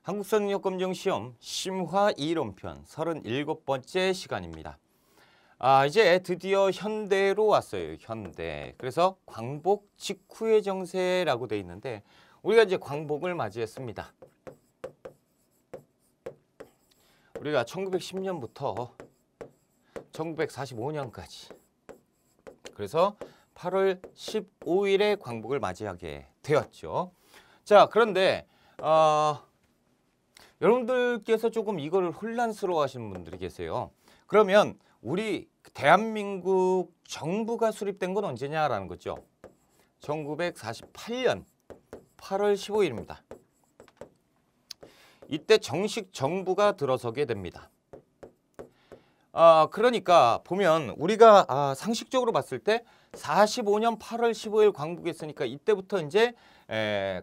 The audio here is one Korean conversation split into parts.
한국사능력검정시험 심화 이론편 37번째 시간입니다. 이제 드디어 현대로 왔어요. 현대. 그래서 광복 직후의 정세라고 돼 있는데 우리가 이제 광복을 맞이했습니다. 우리가 1910년부터 1945년까지 그래서 8월 15일에 광복을 맞이하게 되었죠. 자, 그런데 여러분들께서 조금 이거를 혼란스러워 하시는 분들이 계세요. 그러면 우리 대한민국 정부가 수립된 건 언제냐라는 거죠. 1948년 8월 15일입니다. 이때 정식 정부가 들어서게 됩니다. 그러니까 보면 우리가 상식적으로 봤을 때 45년 8월 15일 광복했으니까 이때부터 이제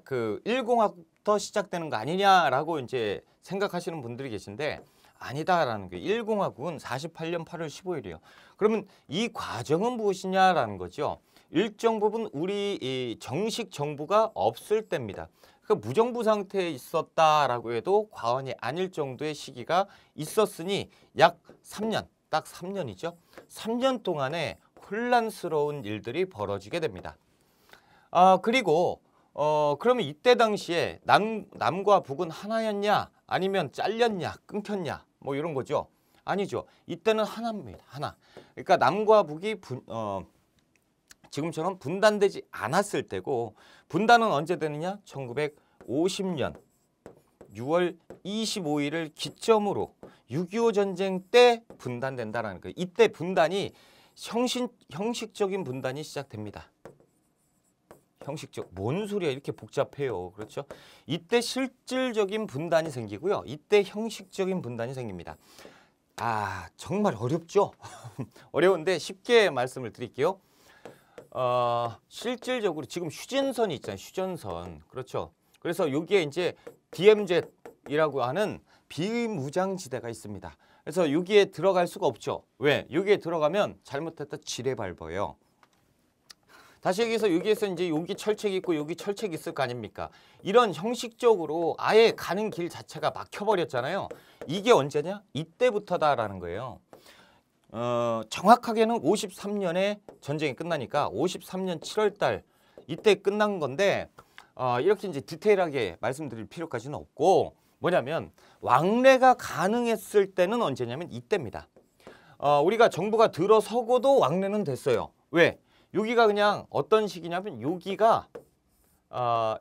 그 1공화부터 시작되는 거 아니냐라고 이제 생각하시는 분들이 계신데 아니다라는 거예요. 1공화국은 48년 8월 15일이에요. 그러면 이 과정은 무엇이냐라는 거죠. 일정 부분 우리 이 정식 정부가 없을 때입니다. 그러니까 무정부 상태에 있었다라고 해도 과언이 아닐 정도의 시기가 있었으니 약 3년, 딱 3년이죠. 3년 동안에 혼란스러운 일들이 벌어지게 됩니다. 그리고 그러면 이때 당시에 남과 북은 하나였냐 아니면 잘렸냐 끊겼냐 뭐 이런 거죠. 아니죠. 이때는 하나입니다. 하나. 그러니까 남과 북이 지금처럼 분단되지 않았을 때고 분단은 언제 되느냐? 1950년 6월 25일을 기점으로 6.25 전쟁 때 분단된다라는 거예요. 이때 분단이 형식적인 분단이 시작됩니다. 형식적, 뭔 소리야 이렇게 복잡해요. 그렇죠? 이때 실질적인 분단이 생기고요. 이때 형식적인 분단이 생깁니다. 정말 어렵죠? 어려운데 쉽게 말씀을 드릴게요. 실질적으로 지금 휴전선이 있잖아요. 휴전선. 그렇죠. 그래서 여기에 이제 DMZ이라고 하는 비무장지대가 있습니다. 그래서 여기에 들어갈 수가 없죠. 왜? 여기에 들어가면 잘못했다 지뢰 밟아요. 다시 얘기해서 여기에서 이제 여기 철책이 있고 여기 철책이 있을 거 아닙니까? 이런 형식적으로 아예 가는 길 자체가 막혀버렸잖아요. 이게 언제냐? 이때부터다라는 거예요. 정확하게는 53년에 전쟁이 끝나니까 53년 7월 달 이때 끝난 건데 이렇게 이제 디테일하게 말씀드릴 필요까지는 없고 뭐냐면 왕래가 가능했을 때는 언제냐면 이때입니다. 우리가 정부가 들어서고도 왕래는 됐어요. 왜? 여기가 그냥 어떤 시기냐면 여기가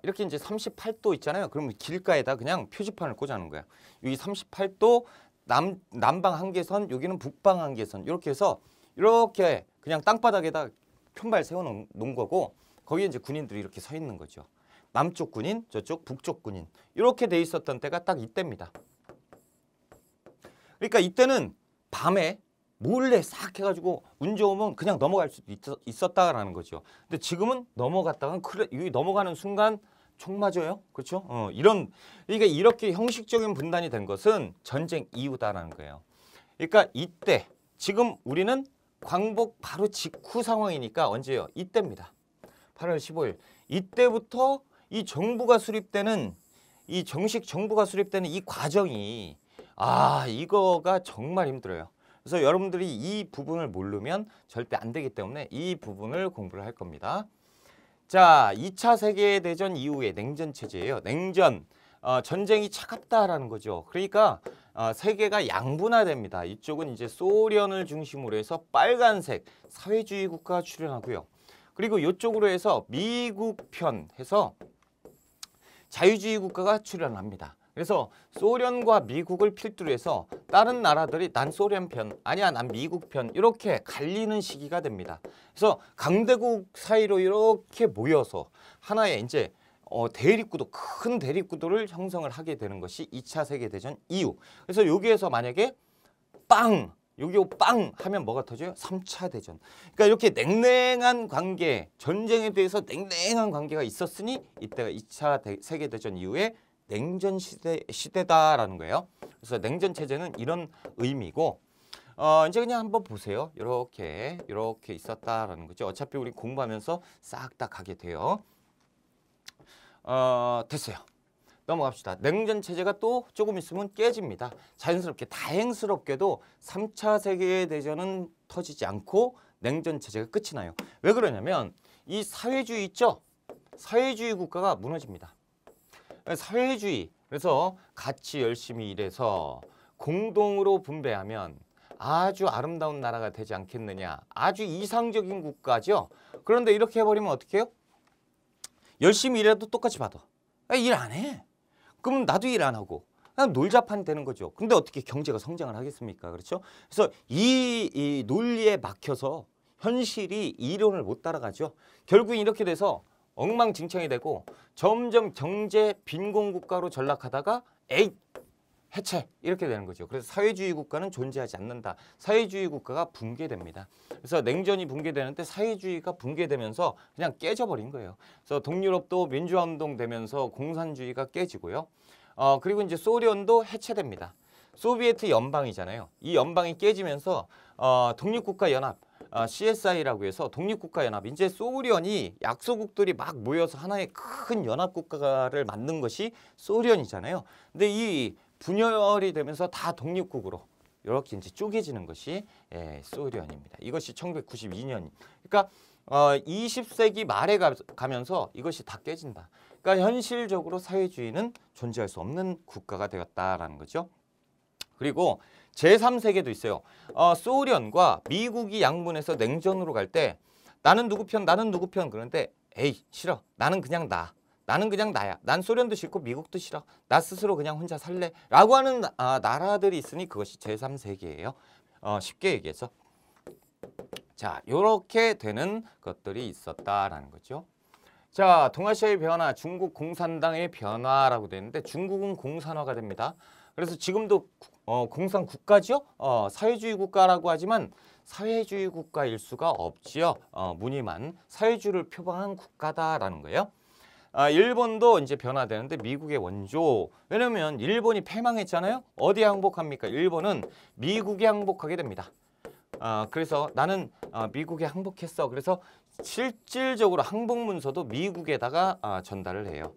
이렇게 이제 38도 있잖아요. 그러면 길가에다 그냥 표지판을 꽂아놓은 거예요. 여기 38도 남방 한계선, 여기는 북방 한계선 이렇게 해서 이렇게 그냥 땅바닥에다 편발 세워놓은 거고 거기에 이제 군인들이 이렇게 서 있는 거죠. 남쪽 군인, 저쪽 북쪽 군인 이렇게 돼 있었던 때가 딱 이때입니다. 그러니까 이때는 밤에 몰래 싹 해가지고 운 좋으면 그냥 넘어갈 수도 있었다라는 거죠. 근데 지금은 넘어갔다가 여기 넘어가는 순간 총 맞아요. 그렇죠? 그러니까 이렇게 형식적인 분단이 된 것은 전쟁 이후다라는 거예요. 그러니까 이때 지금 우리는 광복 바로 직후 상황이니까 언제요? 이때입니다. 8월 15일. 이때부터 이 정부가 수립되는 이 정식 정부가 수립되는 이 과정이 이거가 정말 힘들어요. 그래서 여러분들이 이 부분을 모르면 절대 안 되기 때문에 이 부분을 공부를 할 겁니다. 자, 2차 세계대전 이후의 냉전 체제예요. 냉전, 전쟁이 차갑다라는 거죠. 그러니까 세계가 양분화됩니다. 이쪽은 이제 소련을 중심으로 해서 빨간색 사회주의 국가가 출현하고요. 그리고 이쪽으로 해서 미국 편 해서 자유주의 국가가 출현합니다. 그래서 소련과 미국을 필두로 해서 다른 나라들이 난 소련 편, 아니야 난 미국 편 이렇게 갈리는 시기가 됩니다. 그래서 강대국 사이로 이렇게 모여서 하나의 이제 대립구도, 큰 대립구도를 형성을 하게 되는 것이 2차 세계대전 이후. 그래서 여기에서 만약에 빵! 여기 빵! 하면 뭐가 터져요? 3차 대전. 그러니까 이렇게 냉랭한 관계, 전쟁에 대해서 냉랭한 관계가 있었으니 이때가 2차 세계대전 이후에 냉전 시대다라는 거예요. 그래서 냉전 체제는 이런 의미고 이제 그냥 한번 보세요. 이렇게 있었다라는 거죠. 어차피 우리 공부하면서 싹 다 가게 돼요. 됐어요. 넘어갑시다. 냉전 체제가 또 조금 있으면 깨집니다. 자연스럽게 다행스럽게도 3차 세계대전은 터지지 않고 냉전 체제가 끝이 나요. 왜 그러냐면 이 사회주의 있죠? 사회주의 국가가 무너집니다. 사회주의, 그래서 같이 열심히 일해서 공동으로 분배하면 아주 아름다운 나라가 되지 않겠느냐. 아주 이상적인 국가죠. 그런데 이렇게 해버리면 어떻게 해요? 열심히 일해도 똑같이 받아. 일 안 해. 그럼 나도 일 안 하고 그냥 놀자판이 되는 거죠. 근데 어떻게 경제가 성장을 하겠습니까? 그렇죠? 그래서 이 논리에 막혀서 현실이 이론을 못 따라가죠. 결국 이렇게 돼서 엉망진창이 되고 점점 경제 빈곤 국가로 전락하다가 에잇 해체 이렇게 되는 거죠. 그래서 사회주의 국가는 존재하지 않는다. 사회주의 국가가 붕괴됩니다. 그래서 냉전이 붕괴되는데 사회주의가 붕괴되면서 그냥 깨져버린 거예요. 그래서 동유럽도 민주화운동 되면서 공산주의가 깨지고요. 그리고 이제 소련도 해체됩니다. 소비에트 연방이잖아요. 이 연방이 깨지면서 독립국가 연합 CSI라고 해서 독립국가 연합, 이제 소련이 약소국들이 막 모여서 하나의 큰 연합국가를 만든 것이 소련이잖아요. 근데 이 분열이 되면서 다 독립국으로 이렇게 이제 쪼개지는 것이 소련입니다. 이것이 1992년. 그러니까 20세기 말에 가면서 이것이 다 깨진다. 그러니까 현실적으로 사회주의는 존재할 수 없는 국가가 되었다라는 거죠. 그리고 제3세계도 있어요. 소련과 미국이 양분해서 냉전으로 갈 때 나는 누구 편, 나는 누구 편 그런데 에이 싫어. 나는 그냥 나. 나는 그냥 나야. 난 소련도 싫고 미국도 싫어. 나 스스로 그냥 혼자 살래. 라고 하는 나라들이 있으니 그것이 제3세계예요. 쉽게 얘기해서. 자, 요렇게 되는 것들이 있었다라는 거죠. 자, 동아시아의 변화, 중국 공산당의 변화라고 되어 있는데 중국은 공산화가 됩니다. 그래서 지금도 공산 국가죠. 사회주의 국가라고 하지만 사회주의 국가일 수가 없지요. 무늬만 사회주의를 표방한 국가다라는 거예요. 일본도 이제 변화되는데 미국의 원조. 왜냐면 일본이 패망했잖아요. 어디에 항복합니까? 일본은 미국에 항복하게 됩니다. 그래서 나는 미국에 항복했어. 그래서 실질적으로 항복 문서도 미국에다가 전달을 해요.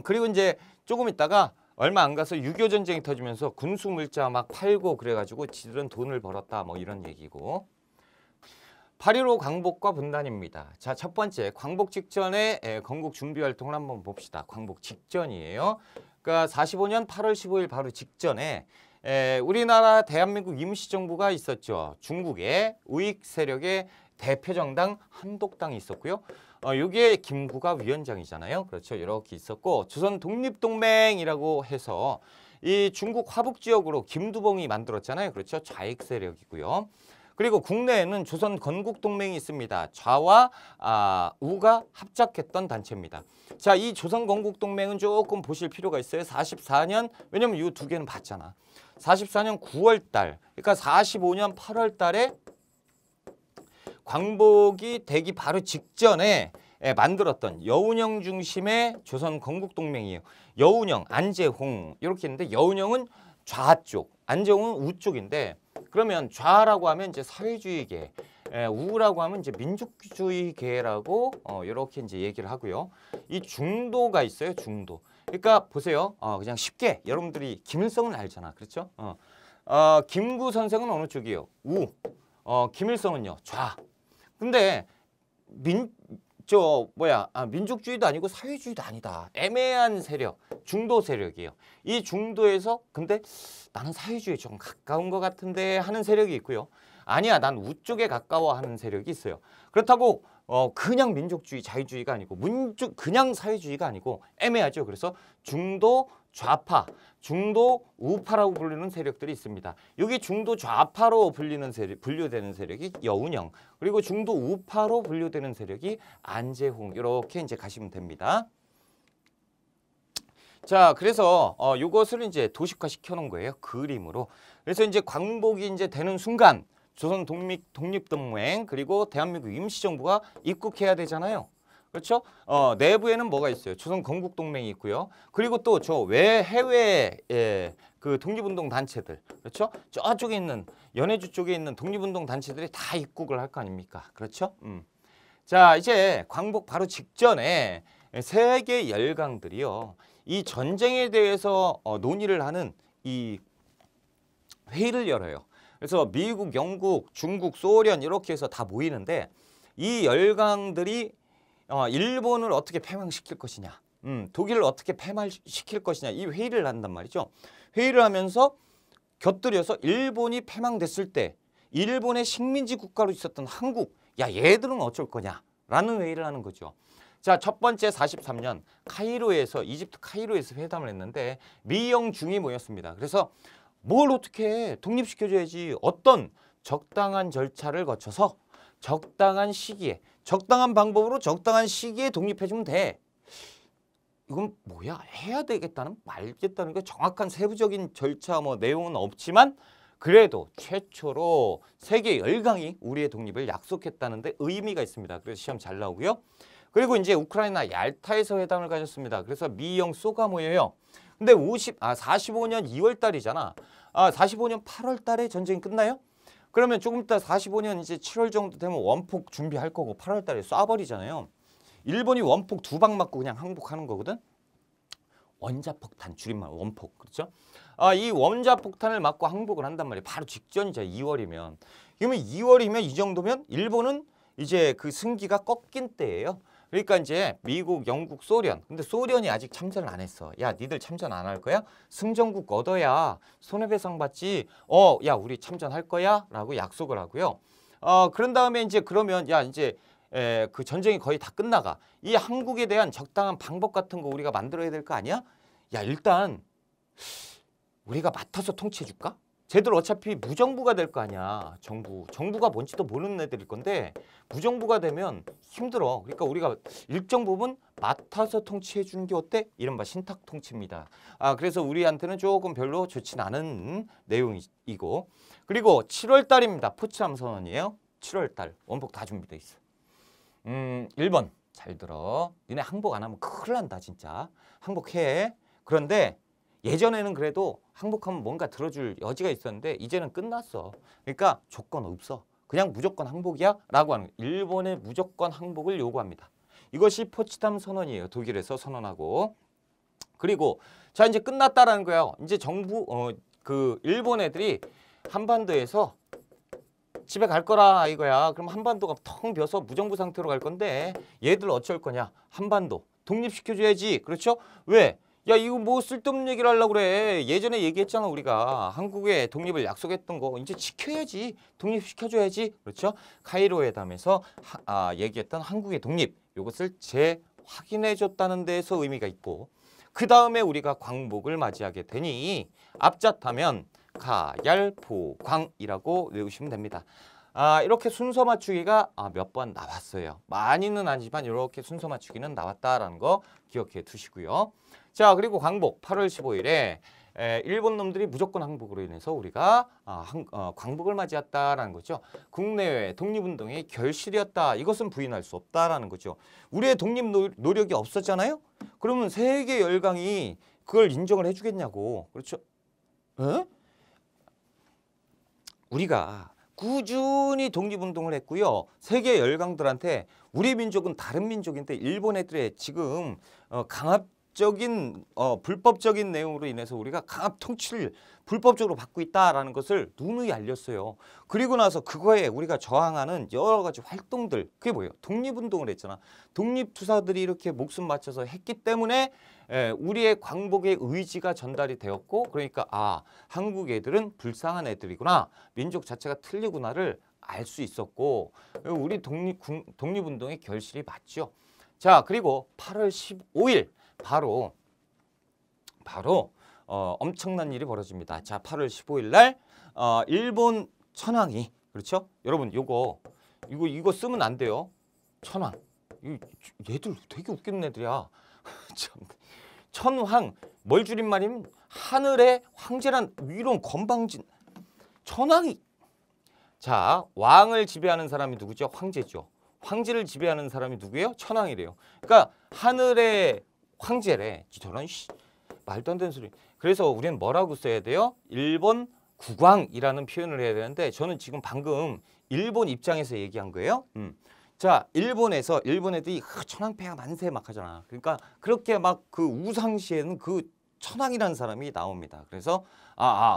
그리고 이제 조금 있다가 얼마 안 가서 6.25 전쟁이 터지면서 군수 물자 막 팔고 그래가지고 지들은 돈을 벌었다 뭐 이런 얘기고. 8.15 광복과 분단입니다. 자, 첫 번째 광복 직전에 건국 준비 활동을 한번 봅시다. 광복 직전이에요. 그러니까 45년 8월 15일 바로 직전에 우리나라 대한민국 임시정부가 있었죠. 중국의 우익 세력의 대표 정당 한독당이 있었고요. 이게 김구가 위원장이잖아요. 그렇죠. 이렇게 있었고 조선 독립동맹이라고 해서 이 중국 화북 지역으로 김두봉이 만들었잖아요. 그렇죠. 좌익 세력이고요. 그리고 국내에는 조선 건국동맹이 있습니다. 좌와 우가 합작했던 단체입니다. 자, 이 조선 건국동맹은 조금 보실 필요가 있어요. 44년, 왜냐면 이 두 개는 봤잖아. 44년 9월 달, 그러니까 45년 8월 달에 광복이 되기 바로 직전에 만들었던 여운형 중심의 조선 건국동맹이에요. 여운형, 안재홍 이렇게 있는데 여운형은 좌쪽, 안재홍은 우쪽인데 그러면 좌라고 하면 이제 사회주의계, 우라고 하면 이제 민족주의계라고 이렇게 이제 얘기를 하고요. 이 중도가 있어요, 중도. 그러니까 보세요, 그냥 쉽게 여러분들이 김일성은 알잖아, 그렇죠? 김구 선생은 어느 쪽이에요? 우. 김일성은요, 좌. 근데 민족주의도 아니고 사회주의도 아니다. 애매한 세력, 중도 세력이에요. 이 중도에서 근데 나는 사회주의에 좀 가까운 것 같은데 하는 세력이 있고요. 아니야, 난 우쪽에 가까워하는 세력이 있어요. 그렇다고 그냥 민족주의, 자유주의가 아니고 그냥 사회주의가 아니고 애매하죠. 그래서 중도 좌파, 중도 우파라고 불리는 세력들이 있습니다. 여기 중도 좌파로 분류되는 세력이 여운형, 그리고 중도 우파로 분류되는 세력이 안재홍, 이렇게 이제 가시면 됩니다. 자, 그래서 이것을 이제 도식화 시켜놓은 거예요, 그림으로. 그래서 이제 광복이 이제 되는 순간 조선 독립동맹 그리고 대한민국 임시정부가 입국해야 되잖아요. 그렇죠? 내부에는 뭐가 있어요? 조선 건국동맹이 있고요. 그리고 또 저 해외 그 독립운동 단체들, 그렇죠? 저쪽에 있는 연해주 쪽에 있는 독립운동 단체들이 다 입국을 할 거 아닙니까? 그렇죠? 자, 이제 광복 바로 직전에 세계 열강들이요. 이 전쟁에 대해서 논의를 하는 이 회의를 열어요. 그래서 미국, 영국, 중국, 소련 이렇게 해서 다 모이는데 이 열강들이 일본을 어떻게 패망시킬 것이냐, 독일을 어떻게 패망시킬 것이냐 이 회의를 한단 말이죠. 회의를 하면서 곁들여서 일본이 패망됐을 때 일본의 식민지 국가로 있었던 한국, 야 얘들은 어쩔 거냐라는 회의를 하는 거죠. 자, 첫 번째 43년 카이로에서 이집트 카이로에서 회담을 했는데 미영 중이 모였습니다. 그래서 뭘 어떻게 해? 독립시켜줘야지. 어떤 적당한 절차를 거쳐서 적당한 시기에 적당한 방법으로 적당한 시기에 독립해주면 돼. 이건 뭐야? 해야 되겠다는 말겠다는 게 정확한 세부적인 절차 뭐 내용은 없지만 그래도 최초로 세계 열강이 우리의 독립을 약속했다는데 의미가 있습니다. 그래서 시험 잘 나오고요. 그리고 이제 우크라이나 얄타에서 회담을 가졌습니다. 그래서 미영 소가 모여요. 근데 45년 2월 달이잖아. 45년 8월 달에 전쟁이 끝나요? 그러면 조금 있다 45년 이제 7월 정도 되면 원폭 준비할 거고 8월 달에 쏴버리잖아요. 일본이 원폭 2방 맞고 그냥 항복하는 거거든. 원자폭탄 줄임말 원폭 그렇죠? 이 원자폭탄을 맞고 항복을 한단 말이에요. 바로 직전이죠. 2월이면. 그러면 2월이면 이 정도면 일본은 이제 그 승기가 꺾인 때예요. 그러니까 이제 미국, 영국, 소련. 근데 소련이 아직 참전을 안 했어. 야, 니들 참전 안 할 거야? 승전국 얻어야 손해배상 받지. 야, 우리 참전할 거야? 라고 약속을 하고요. 그런 다음에 이제 그러면 야, 이제 그 전쟁이 거의 다 끝나가. 이 한국에 대한 적당한 방법 같은 거 우리가 만들어야 될 거 아니야? 야, 일단 우리가 맡아서 통치해 줄까? 쟤들 어차피 무정부가 될 거 아니야. 정부가 뭔지도 모르는 애들일 건데 무정부가 되면 힘들어. 그러니까 우리가 일정 부분 맡아서 통치해 주는 게 어때? 이른바 신탁 통치입니다. 그래서 우리한테는 조금 별로 좋진 않은 내용이고 그리고 7월 달입니다. 포츠담 선언이에요. 7월 달 원폭 다 준비돼 있어. 1번 잘 들어. 니네 항복 안 하면 큰일 난다 진짜. 항복해. 그런데 예전에는 그래도 항복하면 뭔가 들어줄 여지가 있었는데 이제는 끝났어. 그러니까 조건 없어. 그냥 무조건 항복이야 라고 하는 거예요. 일본의 무조건 항복을 요구합니다. 이것이 포츠담 선언이에요. 독일에서 선언하고. 그리고 자 이제 끝났다라는 거예요. 이제 정부 그 일본 애들이 한반도에서 집에 갈 거라 이거야. 그럼 한반도가 텅 비어서 무정부 상태로 갈 건데 얘들 어쩔 거냐. 한반도 독립시켜줘야지. 그렇죠? 왜? 야 이거 뭐 쓸데없는 얘기를 하려고 그래. 예전에 얘기했잖아 우리가. 한국의 독립을 약속했던 거 이제 지켜야지. 독립시켜줘야지. 그렇죠? 카이로 회담에서 얘기했던 한국의 독립 이것을 재확인해줬다는 데에서 의미가 있고 그 다음에 우리가 광복을 맞이하게 되니 앞잣하면 가얄포광이라고 외우시면 됩니다. 이렇게 순서 맞추기가 몇 번 나왔어요. 많이는 아니지만 이렇게 순서 맞추기는 나왔다라는 거 기억해 두시고요. 자 그리고 광복 8월 15일에 일본 놈들이 무조건 항복으로 인해서 우리가 광복을 맞이했다라는 거죠. 국내외 독립운동의 결실이었다. 이것은 부인할 수 없다라는 거죠. 우리의 독립 노력이 없었잖아요. 그러면 세계 열강이 그걸 인정을 해주겠냐고. 그렇죠? 에? 우리가 꾸준히 독립운동을 했고요. 세계 열강들한테 우리 민족은 다른 민족인데 일본 애들의 지금 강압적인 불법적인 내용으로 인해서 우리가 강압 통치를 불법적으로 받고 있다라는 것을 누누이 알렸어요. 그리고 나서 그거에 우리가 저항하는 여러 가지 활동들 그게 뭐예요? 독립운동을 했잖아. 독립투사들이 이렇게 목숨 바쳐서 했기 때문에 우리의 광복의 의지가 전달이 되었고 그러니까 한국 애들은 불쌍한 애들이구나. 민족 자체가 틀리구나를 알 수 있었고 우리 독립운동의 결실이 맞죠. 자 그리고 8월 15일 바로 엄청난 일이 벌어집니다. 자 8월 15일 날 일본 천황이 그렇죠? 여러분 이거 쓰면 안 돼요. 천황 얘들 되게 웃기는 애들이야. 천황 뭘 줄임말이면 하늘의 황제란 위로는 건방진 천황이 자 왕을 지배하는 사람이 누구죠? 황제죠. 황제를 지배하는 사람이 누구예요? 천황이래요. 그러니까 하늘의 황제래. 저런 말도 안 되는 소리. 그래서 우리는 뭐라고 써야 돼요? 일본 국왕이라는 표현을 해야 되는데 저는 지금 방금 일본 입장에서 얘기한 거예요. 자, 일본 애들이 천황폐하 만세 막 하잖아. 그러니까 그렇게 막 그 우상시에는 그 천황이라는 사람이 나옵니다. 그래서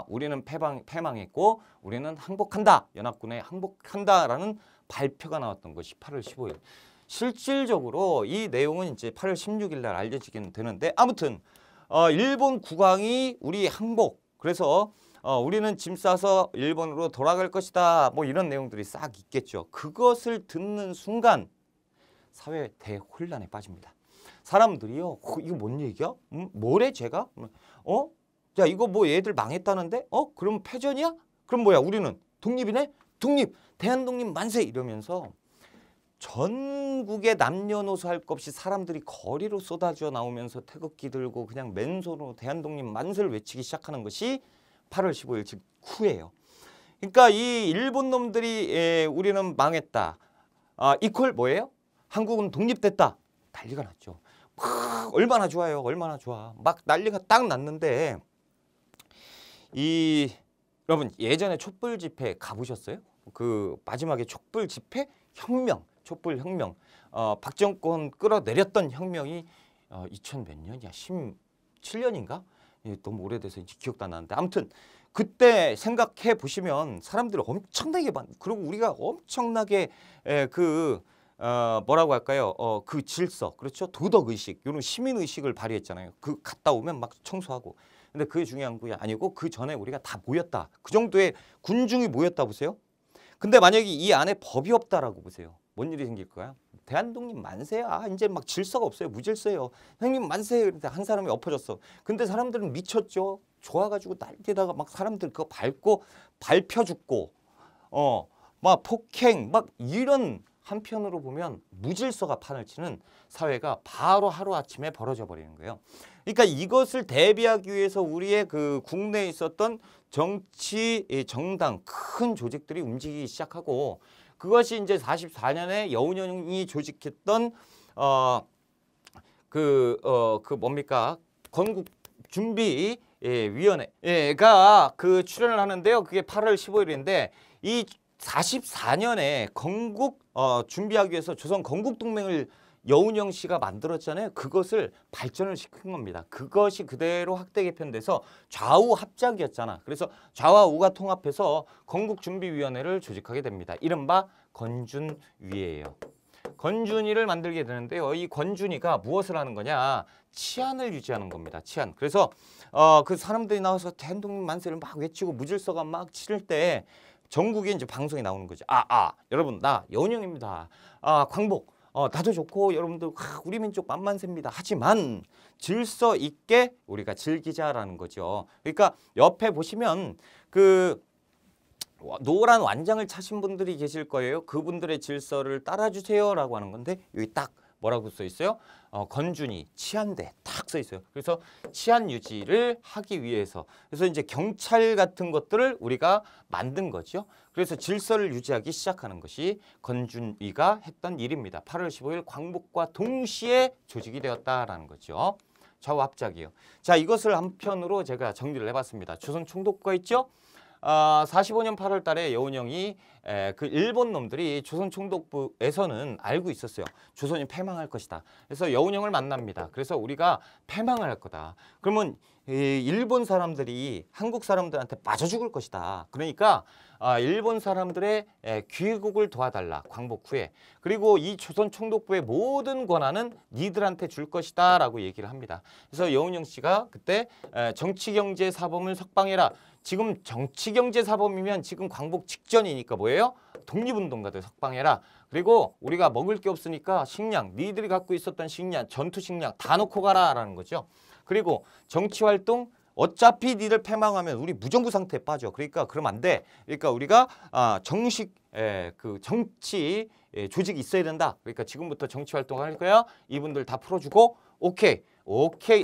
우리는 패망했고 우리는 항복한다. 연합군에 항복한다라는 발표가 나왔던 것이 8월 15일. 실질적으로 이 내용은 이제 8월 16일 날 알려지긴 되는데 아무튼 일본 국왕이 우리 항복. 그래서 우리는 짐 싸서 일본으로 돌아갈 것이다. 뭐 이런 내용들이 싹 있겠죠. 그것을 듣는 순간 사회 대혼란에 빠집니다. 사람들이요. 이거 뭔 얘기야? 뭐래 제가? 야 이거 뭐 얘들 망했다는데? 그럼 패전이야? 그럼 뭐야 우리는 독립이네? 독립! 대한독립 만세! 이러면서 전국의 남녀노소 할 것 없이 사람들이 거리로 쏟아져 나오면서 태극기 들고 그냥 맨손으로 대한독립 만세를 외치기 시작하는 것이 8월 15일 직후예요. 그러니까 이 일본 놈들이 우리는 망했다. 이퀄 뭐예요? 한국은 독립됐다. 난리가 났죠. 얼마나 좋아요. 얼마나 좋아. 막 난리가 딱 났는데 여러분 예전에 촛불 집회 가보셨어요? 그 마지막에 촛불 집회 혁명, 촛불 혁명. 박정권 끌어내렸던 혁명이 2000 몇 년이야? 17년인가? 너무 오래돼서 이제 기억도 안 나는데 아무튼 그때 생각해 보시면 사람들이 엄청나게 그리고 우리가 엄청나게 뭐라고 할까요? 그 질서, 그렇죠? 도덕의식, 이런 시민의식을 발휘했잖아요. 그 갔다 오면 막 청소하고. 근데 그게 중요한 게 아니고 그 전에 우리가 다 모였다. 그 정도의 군중이 모였다 보세요. 근데 만약에 이 안에 법이 없다라고 보세요. 뭔 일이 생길까요? 대한독립 만세야. 이제 막 질서가 없어요. 무질서예요. 형님 만세. 그런데 한 사람이 엎어졌어. 근데 사람들은 미쳤죠. 좋아가지고 날뛰다가 막 사람들 그거 밟고 밟혀 죽고 막 폭행 막 이런 한편으로 보면 무질서가 판을 치는 사회가 바로 하루아침에 벌어져 버리는 거예요. 그러니까 이것을 대비하기 위해서 우리의 그 국내에 있었던 정치 정당 큰 조직들이 움직이기 시작하고 그것이 이제 44년에 여운형이 조직했던 뭡니까 건국준비위원회가 그 출연을 하는데요. 그게 8월 15일인데 이 44년에 건국 준비하기 위해서 조선 건국동맹을 여운형 씨가 만들었잖아요. 그것을 발전을 시킨 겁니다. 그것이 그대로 확대 개편돼서 좌우 합작이었잖아. 그래서 좌와 우가 통합해서 건국준비위원회를 조직하게 됩니다. 이른바 건준위예요. 건준위를 만들게 되는데요. 이 건준위가 무엇을 하는 거냐? 치안을 유지하는 겁니다. 치안. 그래서 그 사람들이 나와서 대한독립 만세를 막 외치고 무질서가 막 치를 때 전국에 이제 방송이 나오는 거죠. 여러분 나 여운형입니다. 광복. 나도 좋고 여러분들 우리 민족 만만세입니다. 하지만 질서 있게 우리가 즐기자라는 거죠. 그러니까 옆에 보시면 그 노란 완장을 차신 분들이 계실 거예요. 그분들의 질서를 따라주세요라고 하는 건데 여기 딱 뭐라고 써 있어요? 건준위, 치안대 딱 써 있어요. 그래서 치안 유지를 하기 위해서 그래서 이제 경찰 같은 것들을 우리가 만든 거죠. 그래서 질서를 유지하기 시작하는 것이 건준위가 했던 일입니다. 8월 15일 광복과 동시에 조직이 되었다라는 거죠. 좌우 합작이에요. 자, 이것을 한편으로 제가 정리를 해봤습니다. 조선 총독부가 있죠. 45년 8월 달에 여운형이 그 일본 놈들이 조선 총독부에서는 알고 있었어요. 조선이 패망할 것이다. 그래서 여운형을 만납니다. 그래서 우리가 패망을 할 거다. 그러면 일본 사람들이 한국 사람들한테 맞아 죽을 것이다. 그러니까 일본 사람들의 귀국을 도와달라. 광복 후에. 그리고 이 조선 총독부의 모든 권한은 니들한테 줄 것이다 라고 얘기를 합니다. 그래서 여운형 씨가 그때 정치경제사범을 석방해라. 지금 정치경제사범이면 지금 광복 직전이니까 뭐예요? 독립운동가들 석방해라. 그리고 우리가 먹을 게 없으니까 식량, 니들이 갖고 있었던 식량, 전투식량 다 놓고 가라 라는 거죠. 그리고 정치활동 어차피 니들 패망하면 우리 무정부 상태에 빠져. 그러니까 그러면 안 돼. 그러니까 우리가 정식 그 정치 조직이 있어야 된다. 그러니까 지금부터 정치활동할 거야. 이분들 다 풀어주고 오케이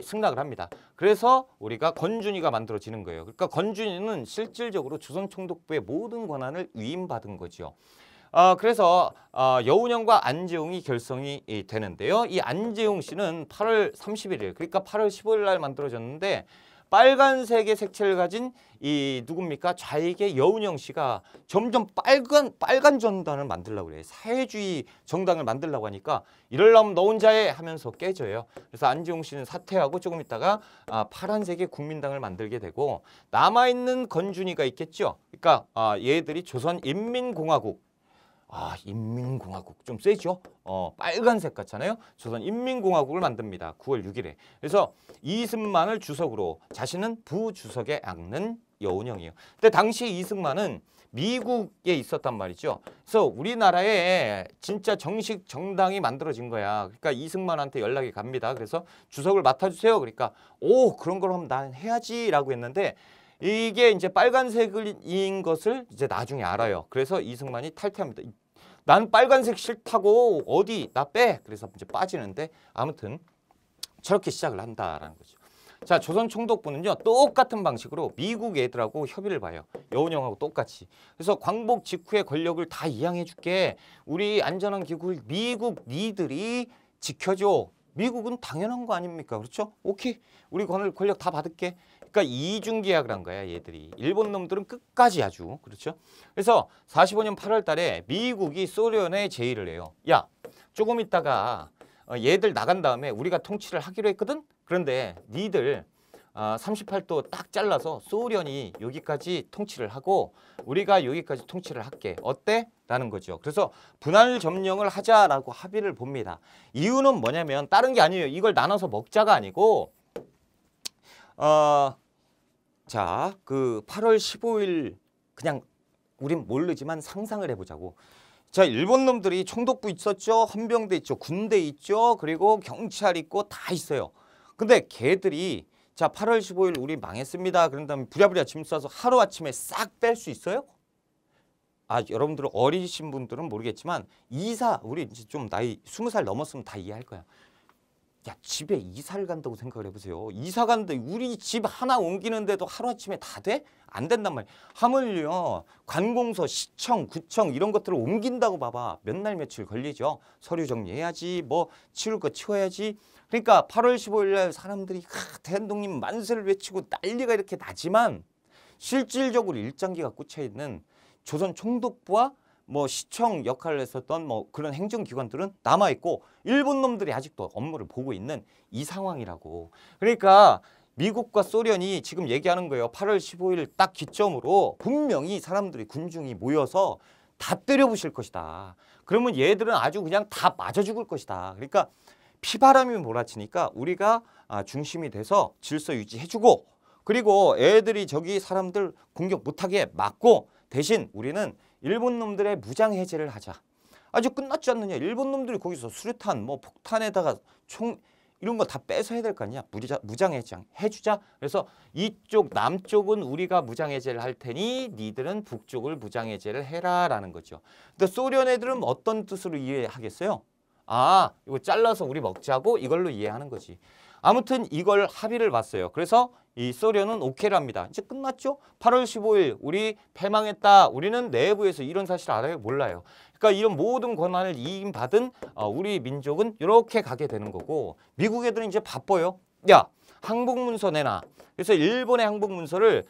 승낙을 합니다. 그래서 우리가 건준위가 만들어지는 거예요. 그러니까 건준위는 실질적으로 조선 총독부의 모든 권한을 위임받은 거죠. 그래서 여운형과 안재홍이 결성이 되는데요. 이 안재홍 씨는 8월 31일 그러니까 8월 15일 날 만들어졌는데 빨간색의 색채를 가진 이 누굽니까? 좌익의 여운형 씨가 점점 빨간 정당을 만들려고 그래요. 사회주의 정당을 만들려고 하니까 이럴라면 너 혼자 해 하면서 깨져요. 그래서 안지용 씨는 사퇴하고 조금 있다가 파란색의 국민당을 만들게 되고 남아있는 건준이가 있겠죠. 그러니까 얘들이 조선인민공화국. 인민공화국 좀 세죠? 빨간색 같잖아요. 조선인민공화국을 만듭니다. 9월 6일에. 그래서 이승만을 주석으로 자신은 부주석에 앉는 여운형이에요. 근데 당시 이승만은 미국에 있었단 말이죠. 그래서 우리나라에 진짜 정식 정당이 만들어진 거야. 그러니까 이승만한테 연락이 갑니다. 그래서 주석을 맡아주세요. 그러니까 그런 걸 하면 난 해야지라고 했는데 이게 이제 빨간색인 것을 이제 나중에 알아요. 그래서 이승만이 탈퇴합니다. 난 빨간색 싫다고 어디 나 빼. 그래서 이제 빠지는데 아무튼 저렇게 시작을 한다라는 거죠. 자, 조선 총독부는요 똑같은 방식으로 미국 애들하고 협의를 봐요. 여운형하고 똑같이. 그래서 광복 직후의 권력을 다 이양해 줄게. 우리 안전한 기구를 미국 니들이 지켜줘. 미국은 당연한 거 아닙니까? 그렇죠? 오케이. 우리 권력 다 받을게. 그러니까 이중계약을 한 거야, 얘들이. 일본 놈들은 끝까지 아주. 그렇죠? 그래서 45년 8월 달에 미국이 소련에 제의를 해요. 야, 조금 있다가 얘들 나간 다음에 우리가 통치를 하기로 했거든? 그런데 니들 38도 딱 잘라서 소련이 여기까지 통치를 하고 우리가 여기까지 통치를 할게. 어때? 라는 거죠. 그래서 분할 점령을 하자라고 합의를 봅니다. 이유는 뭐냐면 다른 게 아니에요. 이걸 나눠서 먹자가 아니고 자, 그 8월 15일 그냥 우린 모르지만 상상을 해보자고. 자, 일본 놈들이 총독부 있었죠. 헌병대 있죠. 군대 있죠. 그리고 경찰 있고 다 있어요. 근데 걔들이 자 8월 15일 우리 망했습니다. 그런 다음에 부랴부랴 짐 싸서 하루아침에 싹 뺄 수 있어요? 여러분들 어리신 분들은 모르겠지만 우리 이제 좀 나이 20살 넘었으면 다 이해할 거야. 야, 집에 이사를 간다고 생각을 해보세요. 이사 가는데 우리 집 하나 옮기는데도 하루아침에 다 돼? 안 된단 말이에요. 하물며 관공서, 시청, 구청 이런 것들을 옮긴다고 봐봐. 몇 날 며칠 걸리죠. 서류 정리해야지. 뭐 치울 거 치워야지. 그러니까 8월 15일 날 사람들이 대한독립 만세를 외치고 난리가 이렇게 나지만 실질적으로 일장기가 꽂혀있는 조선 총독부와 뭐 시청 역할을 했었던 뭐 그런 행정기관들은 남아있고 일본 놈들이 아직도 업무를 보고 있는 이 상황이라고. 그러니까 미국과 소련이 지금 얘기하는 거예요. 8월 15일 딱 기점으로 분명히 사람들이 군중이 모여서 다 때려부실 것이다. 그러면 얘들은 아주 그냥 다 맞아 죽을 것이다. 그러니까 피바람이 몰아치니까 우리가 중심이 돼서 질서 유지해주고 그리고 애들이 저기 사람들 공격 못하게 막고 대신 우리는 일본 놈들의 무장 해제를 하자. 아주 끝났지 않느냐. 일본 놈들이 거기서 수류탄, 뭐 폭탄에다가 총 이런 거 다 빼서 해야 될 거 아니야. 무장 해주자. 그래서 이쪽 남쪽은 우리가 무장 해제를 할 테니 니들은 북쪽을 무장 해제를 해라라는 거죠. 근데 소련 애들은 어떤 뜻으로 이해하겠어요? 이거 잘라서 우리 먹자고 이걸로 이해하는 거지. 아무튼 이걸 합의를 봤어요. 그래서 이 소련은 오케이를 합니다. 이제 끝났죠? 8월 15일 우리 패망했다. 우리는 내부에서 이런 사실 알아요? 몰라요. 그러니까 이런 모든 권한을 이임받은 우리 민족은 이렇게 가게 되는 거고 미국 애들은 이제 바빠요. 야, 항복문서 내놔. 그래서 일본의 항복문서를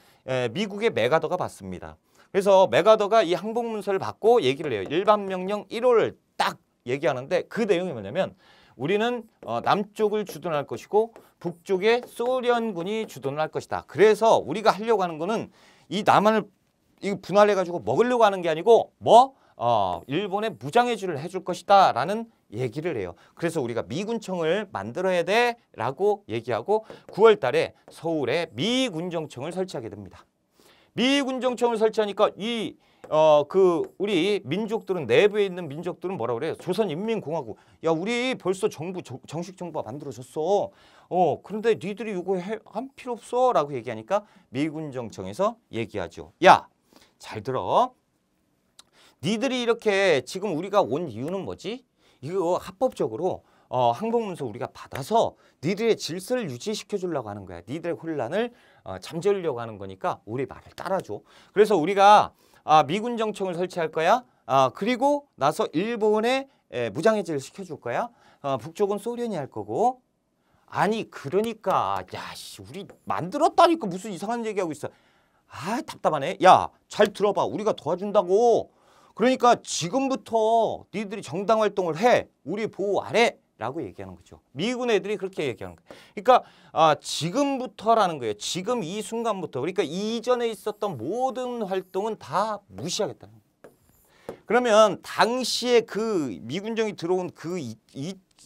미국의 메가더가 받습니다. 그래서 메가더가 이 항복문서를 받고 얘기를 해요. 일반명령 1호를 딱 얘기하는데 그 내용이 뭐냐면 우리는 남쪽을 주둔할 것이고 북쪽에 소련군이 주둔을 할 것이다. 그래서 우리가 하려고 하는 거는 이 남한을 분할해가지고 먹으려고 하는 게 아니고 일본에 무장해제를 해줄 것이다 라는 얘기를 해요. 그래서 우리가 미군청을 만들어야 돼 라고 얘기하고 9월 달에 서울에 미군정청을 설치하게 됩니다. 미군정청을 설치하니까 우리 민족들은 내부에 있는 민족들은 뭐라 그래요? 조선인민공화국. 야, 우리 벌써 정식 정부가 만들어졌어. 그런데 니들이 이거 한 필요 없어 라고 얘기하니까 미군정청에서 얘기하죠. 야, 잘 들어. 니들이 이렇게 지금 우리가 온 이유는 뭐지? 이거 합법적으로 항복문서 우리가 받아서 니들의 질서를 유지시켜 주려고 하는 거야. 니들의 혼란을 잠재우려고 하는 거니까 우리 말을 따라줘. 그래서 우리가 미군정청을 설치할 거야. 그리고 나서 일본에 무장해제를 시켜줄 거야. 북쪽은 소련이 할 거고. 아니 그러니까 야씨 우리 만들었다니까 무슨 이상한 얘기하고 있어. 아 답답하네. 야 잘 들어봐. 우리가 도와준다고. 그러니까 지금부터 니들이 정당 활동을 해. 우리 보호 아래. 라고 얘기하는 거죠. 미군 애들이 그렇게 얘기하는 거예요. 그러니까 지금부터라는 거예요. 지금 이 순간부터. 그러니까 이전에 있었던 모든 활동은 다 무시하겠다는 거예요. 그러면 당시에 그 미군정이 들어온 그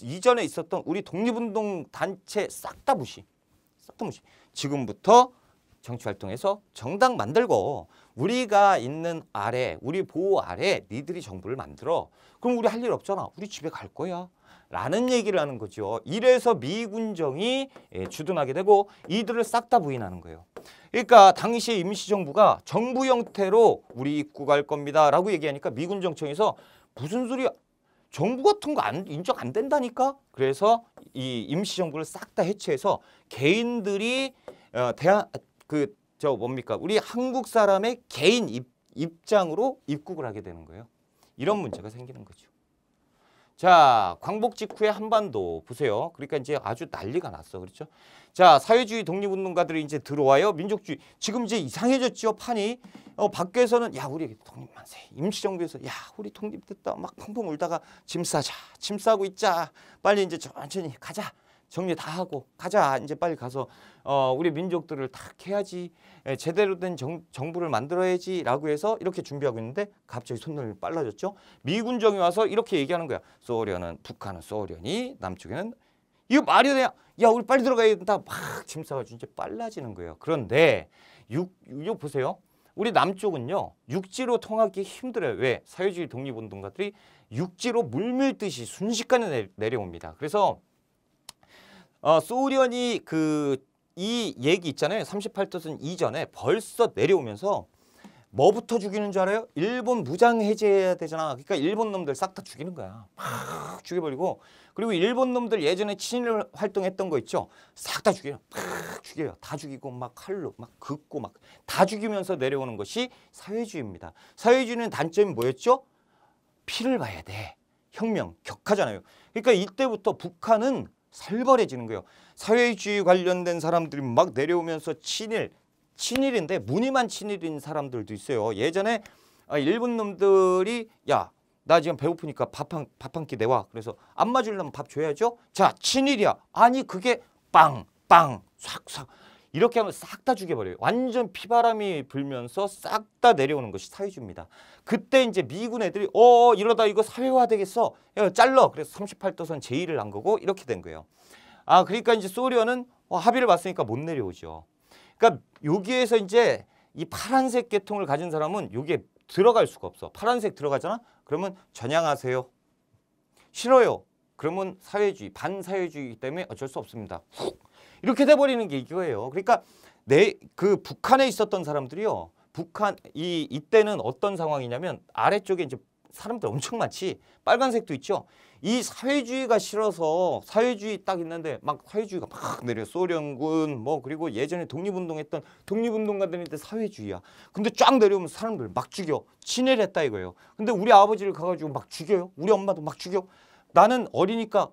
이전에 있었던 우리 독립운동 단체 싹 다 무시. 싹 다 무시. 지금부터 정치활동에서 정당 만들고 우리가 있는 아래, 우리 보호 아래 니들이 정부를 만들어. 그럼 우리 할 일 없잖아. 우리 집에 갈 거야. 라는 얘기를 하는 거죠. 이래서 미군정이 주둔하게 되고 이들을 싹 다 부인하는 거예요. 그러니까 당시에 임시정부가 정부 형태로 우리 입국할 겁니다. 라고 얘기하니까 미군정청에서 무슨 소리야. 정부 같은 거 인정 안 된다니까. 그래서 이 임시정부를 싹 다 해체해서 개인들이 뭡니까? 우리 한국 사람의 개인 입장으로 입국을 하게 되는 거예요. 이런 문제가 생기는 거죠. 자, 광복 직후에 한반도 보세요. 그러니까 이제 아주 난리가 났어. 그렇죠? 자, 사회주의 독립운동가들이 이제 들어와요. 민족주의. 지금 이제 이상해졌죠, 판이. 밖에서는 야, 우리 독립 만세. 임시정부에서 야, 우리 독립됐다. 막 펑펑 울다가 짐 싸자. 짐 싸고 있자. 빨리 이제 천천히 가자. 정리 다 하고 가자. 이제 빨리 가서 우리 민족들을 다 해야지. 제대로 된 정부를 만들어야지 라고 해서 이렇게 준비하고 있는데 갑자기 손놀림이 빨라졌죠. 미군정이 와서 이렇게 얘기하는 거야. 북한은 소련이 남쪽에는 이거 말이 되냐. 야 우리 빨리 들어가야 된다. 막 짐 싸가지고 이제 빨라지는 거예요. 그런데 이거 보세요. 우리 남쪽은요. 육지로 통하기 힘들어요. 왜? 사회주의 독립운동가들이 육지로 물밀듯이 순식간에 내려옵니다. 그래서 소련이 이 얘기 있잖아요. 38도선 이전에 벌써 내려오면서 뭐부터 죽이는 줄 알아요? 일본 무장 해제해야 되잖아. 그러니까 일본 놈들 싹 다 죽이는 거야. 막 죽여버리고 그리고 일본 놈들 예전에 친일 활동했던 거 있죠? 싹 다 죽여요. 막 죽여요. 다 죽이고 막 칼로 막 긋고 막 다 죽이면서 내려오는 것이 사회주의입니다. 사회주의는 단점이 뭐였죠? 피를 봐야 돼. 혁명, 격하잖아요. 그러니까 이때부터 북한은 살벌해지는 거예요. 사회주의 관련된 사람들이 막 내려오면서 친일인데 무늬만 친일인 사람들도 있어요. 예전에 일본 놈들이 야, 나 지금 배고프니까 밥 한 끼 내와. 그래서 안 맞으려면 밥 줘야죠. 자, 친일이야. 아니 그게 빵 싹 이렇게 하면 싹 다 죽여버려요. 완전 피바람이 불면서 싹 다 내려오는 것이 사회주의입니다. 그때 이제 미군 애들이 이러다 이거 사회화 되겠어. 야, 잘라. 그래서 38도선 제1을 한 거고 이렇게 된 거예요. 그러니까 이제 소련은 합의를 봤으니까 못 내려오죠. 그러니까 여기에서 이제 이 파란색 계통을 가진 사람은 여기에 들어갈 수가 없어. 파란색 들어가잖아? 그러면 전향하세요. 싫어요. 그러면 사회주의, 반사회주의이기 때문에 어쩔 수 없습니다. 이렇게 돼버리는 게 이거예요. 그러니까 그 북한에 있었던 사람들이요. 이때는 어떤 상황이냐면 아래쪽에 이제 사람들 엄청 많지. 빨간색도 있죠. 이 사회주의가 싫어서 사회주의 딱 있는데 막 사회주의가 막 내려. 소련군 그리고 예전에 독립운동했던 독립운동가들인데 사회주의야. 근데 쫙 내려오면 사람들 막 죽여. 친일했다 이거예요. 근데 우리 아버지를 가가지고 막 죽여요. 우리 엄마도 막 죽여. 나는 어리니까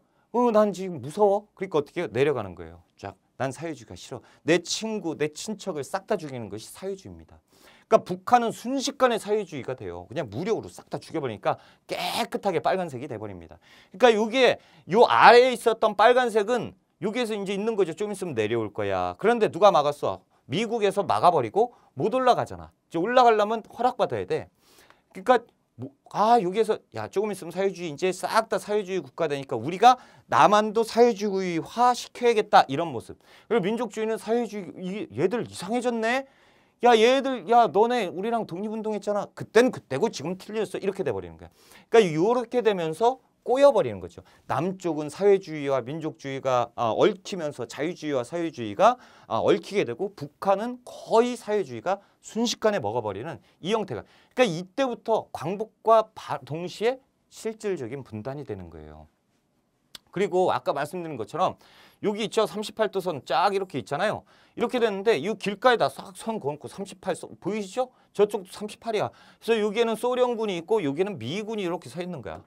난 지금 무서워. 그러니까 어떻게 해요? 내려가는 거예요. 쫙. 난 사회주의가 싫어. 내 친구, 내 친척을 싹 다 죽이는 것이 사회주의입니다. 그러니까 북한은 순식간에 사회주의가 돼요. 그냥 무력으로 싹 다 죽여버리니까 깨끗하게 빨간색이 돼버립니다. 그러니까 이게 요 아래에 있었던 빨간색은 여기에서 이제 있는 거죠. 좀 있으면 내려올 거야. 그런데 누가 막았어? 미국에서 막아버리고 못 올라가잖아. 이제 올라가려면 허락받아야 돼. 그러니까 여기에서 야 조금 있으면 사회주의 이제 싹 다 사회주의 국가 되니까 우리가 남한도 사회주의화 시켜야겠다 이런 모습. 그리고 민족주의는 사회주의 얘들 이상해졌네. 야 얘들 야 너네 우리랑 독립운동했잖아. 그땐 그때고 지금 틀렸어. 이렇게 돼버리는 거야. 그러니까 이렇게 되면서 꼬여버리는 거죠. 남쪽은 사회주의와 민족주의가 얽히면서 자유주의와 사회주의가 얽히게 되고 북한은 거의 사회주의가 순식간에 먹어버리는 이 형태가. 그러니까 이때부터 광복과 동시에 실질적인 분단이 되는 거예요. 그리고 아까 말씀드린 것처럼 여기 있죠. 38도선 쫙 이렇게 있잖아요. 이렇게 됐는데 이 길가에다 싹 선 그어놓고 38 보이시죠? 저쪽도 38이야. 그래서 여기에는 소련군이 있고 여기에는 미군이 이렇게 서 있는 거야.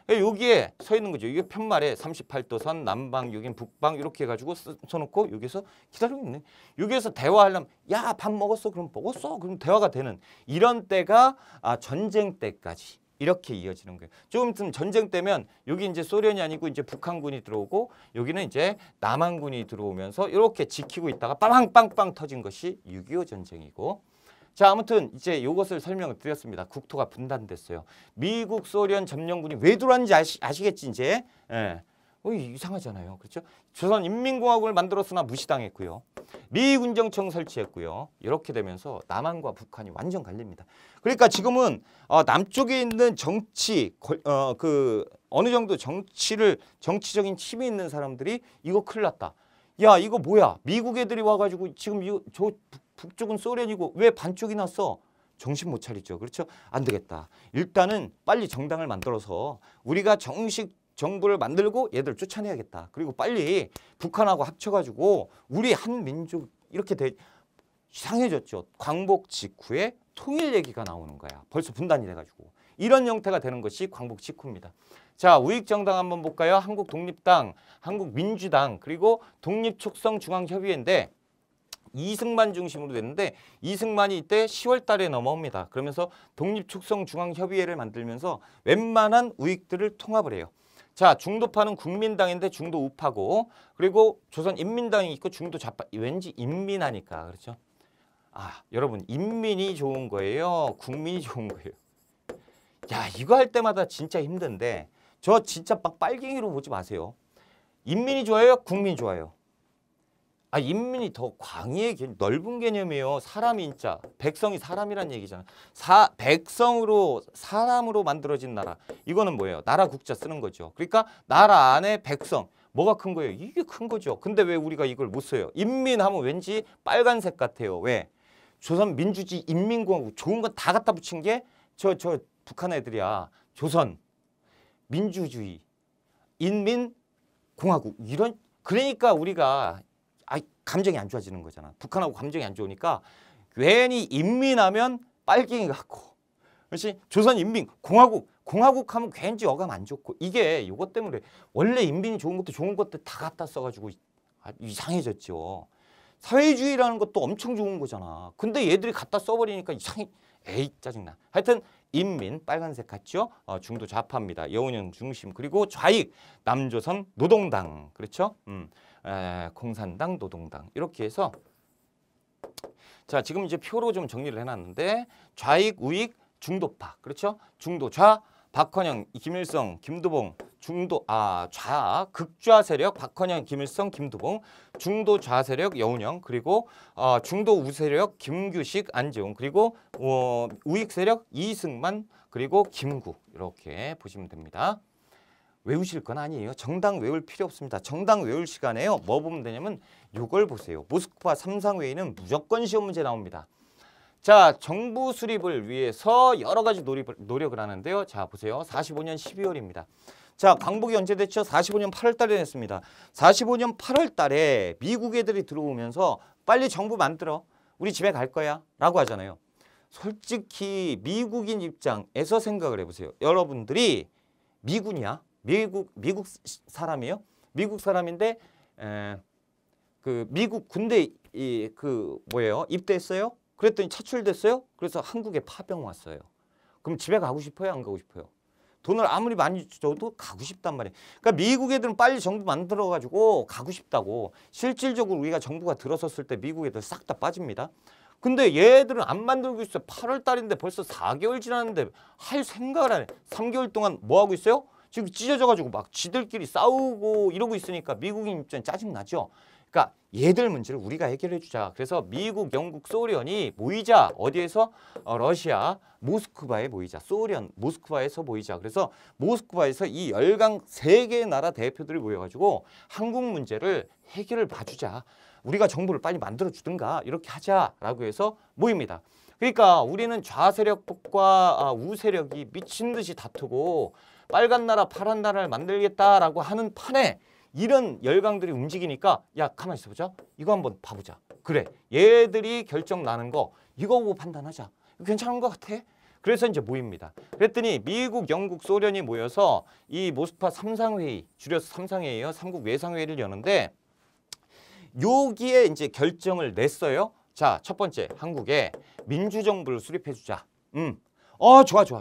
여기에 서 있는 거죠. 이게 편말에 38도선, 남방, 여긴 북방 이렇게 해가지고 써놓고 여기서 기다리고 있네. 여기에서 대화하려면 야, 밥 먹었어? 그럼 먹었어? 그럼 대화가 되는 이런 때가 전쟁 때까지 이렇게 이어지는 거예요. 조금 있으면 전쟁 때면 여기 이제 소련이 아니고 이제 북한군이 들어오고 여기는 이제 남한군이 들어오면서 이렇게 지키고 있다가 빵빵빵 터진 것이 6.25 전쟁이고. 자, 아무튼 이제 이것을 설명을 드렸습니다. 국토가 분단됐어요. 미국, 소련 점령군이 왜 들어왔는지 아시겠지 이제. 예. 이상하잖아요. 그렇죠? 조선인민공화국을 만들었으나 무시당했고요. 미군정청 설치했고요. 이렇게 되면서 남한과 북한이 완전 갈립니다. 그러니까 지금은 남쪽에 있는 정치, 어느 정도 정치적인 힘이 있는 사람들이 이거 큰일 났다. 야, 이거 뭐야? 미국 애들이 와가지고 지금 저 북쪽은 소련이고 왜 반쪽이 났어? 정신 못 차리죠. 그렇죠? 안 되겠다. 일단은 빨리 정당을 만들어서 우리가 정식 정부를 만들고 얘들 쫓아내야겠다. 그리고 빨리 북한하고 합쳐가지고 우리 한 민족 이렇게 이상해졌죠. 광복 직후에 통일 얘기가 나오는 거야. 벌써 분단이 돼가지고. 이런 형태가 되는 것이 광복 직후입니다. 자, 우익정당 한번 볼까요? 한국독립당, 한국민주당, 그리고 독립촉성중앙협의회인데 이승만 중심으로 됐는데 이승만이 이때 10월 달에 넘어옵니다. 그러면서 독립촉성중앙협의회를 만들면서 웬만한 우익들을 통합을 해요. 자, 중도파는 국민당인데 중도 우파고 그리고 조선인민당이 있고 중도 좌파. 왠지 인민하니까 그렇죠? 여러분 인민이 좋은 거예요? 국민이 좋은 거예요? 야, 이거 할 때마다 진짜 힘든데 저 진짜 막 빨갱이로 보지 마세요. 인민이 좋아요? 국민이 좋아요? 인민이 더 광의의 넓은 개념이에요. 사람이 인자, 백성이 사람이란 얘기잖아. 백성으로 사람으로 만들어진 나라. 이거는 뭐예요? 나라 국자 쓰는 거죠. 그러니까 나라 안에 백성. 뭐가 큰 거예요? 이게 큰 거죠. 근데 왜 우리가 이걸 못 써요? 인민하면 왠지 빨간색 같아요. 왜? 조선 민주주의 인민공화국 좋은 건 다 갖다 붙인 게 저 북한 애들이야. 조선 민주주의 인민공화국 이런. 그러니까 우리가 감정이 안 좋아지는 거잖아. 북한하고 감정이 안 좋으니까 괜히 인민하면 빨갱이 같고, 그렇지? 조선인민공화국 하면 괜히 어감 안 좋고. 이게 이것 때문에 원래 인민이 좋은 것도 좋은 것들 다 갖다 써가지고 이상해졌죠. 사회주의라는 것도 엄청 좋은 거잖아. 근데 얘들이 갖다 써버리니까 에이 짜증나. 하여튼 인민 빨간색 같죠? 중도 좌파입니다. 여운형 중심. 그리고 좌익 남조선 노동당. 그렇죠? 공산당 노동당. 이렇게 해서 자, 지금 이제 표로 좀 정리를 해놨는데 좌익 우익 중도파. 그렇죠? 중도좌 박헌영 김일성 김두봉. 극좌 세력 박헌영 김일성 김두봉. 중도 좌 세력 여운형. 그리고 중도 우 세력 김규식 안재홍. 그리고 우익 세력 이승만 그리고 김구. 이렇게 보시면 됩니다. 외우실 건 아니에요. 정당 외울 필요 없습니다. 정당 외울 시간에요. 뭐 보면 되냐면 이걸 보세요. 모스크바 삼상회의는 무조건 시험 문제 나옵니다. 자, 정부 수립을 위해서 여러 가지 노력을 하는데요. 자, 보세요. 45년 12월입니다. 자, 광복이 언제 됐죠? 45년 8월 달에 됐습니다. 45년 8월 달에 미국 애들이 들어오면서 빨리 정부 만들어. 우리 집에 갈 거야. 라고 하잖아요. 솔직히 미국인 입장에서 생각을 해보세요. 여러분들이 미군이야? 미국 사람이에요? 미국 사람인데 미국 군대 입대했어요? 그랬더니 차출됐어요? 그래서 한국에 파병 왔어요. 그럼 집에 가고 싶어요? 안 가고 싶어요? 돈을 아무리 많이 줘도 가고 싶단 말이에요. 그러니까 미국 애들은 빨리 정부 만들어가지고 가고 싶다고. 실질적으로 우리가 정부가 들어섰을 때 미국 애들 싹 다 빠집니다. 근데 얘들은 안 만들고 있어요. 8월 달인데 벌써 4개월 지났는데 할 생각을 안 해. 3개월 동안 뭐 하고 있어요? 지금 찢어져가지고 막 지들끼리 싸우고 이러고 있으니까 미국인 입장에 짜증나죠. 그러니까 얘들 문제를 우리가 해결해 주자. 그래서 미국, 영국, 소련이 모이자. 어디에서? 러시아, 모스크바에 모이자. 소련, 모스크바에서 모이자. 그래서 모스크바에서 이 열강 3개의 나라 대표들이 모여가지고 한국 문제를 해결을 봐주자. 우리가 정부를 빨리 만들어 주든가 이렇게 하자라고 해서 모입니다. 그러니까 우리는 좌세력과 우세력이 미친 듯이 다투고 빨간 나라, 파란 나라를 만들겠다라고 하는 판에 이런 열강들이 움직이니까 야, 가만히 있어보자. 이거 한번 봐보자. 그래, 얘들이 결정 나는 거 이거 보고 판단하자. 괜찮은 것 같아. 그래서 이제 모입니다. 그랬더니 미국, 영국, 소련이 모여서 이 모스크바 삼상회의, 줄여서 삼상회의예요. 삼국 외상회의를 여는데 여기에 이제 결정을 냈어요. 자, 첫 번째, 한국에 민주정부를 수립해주자. 좋아.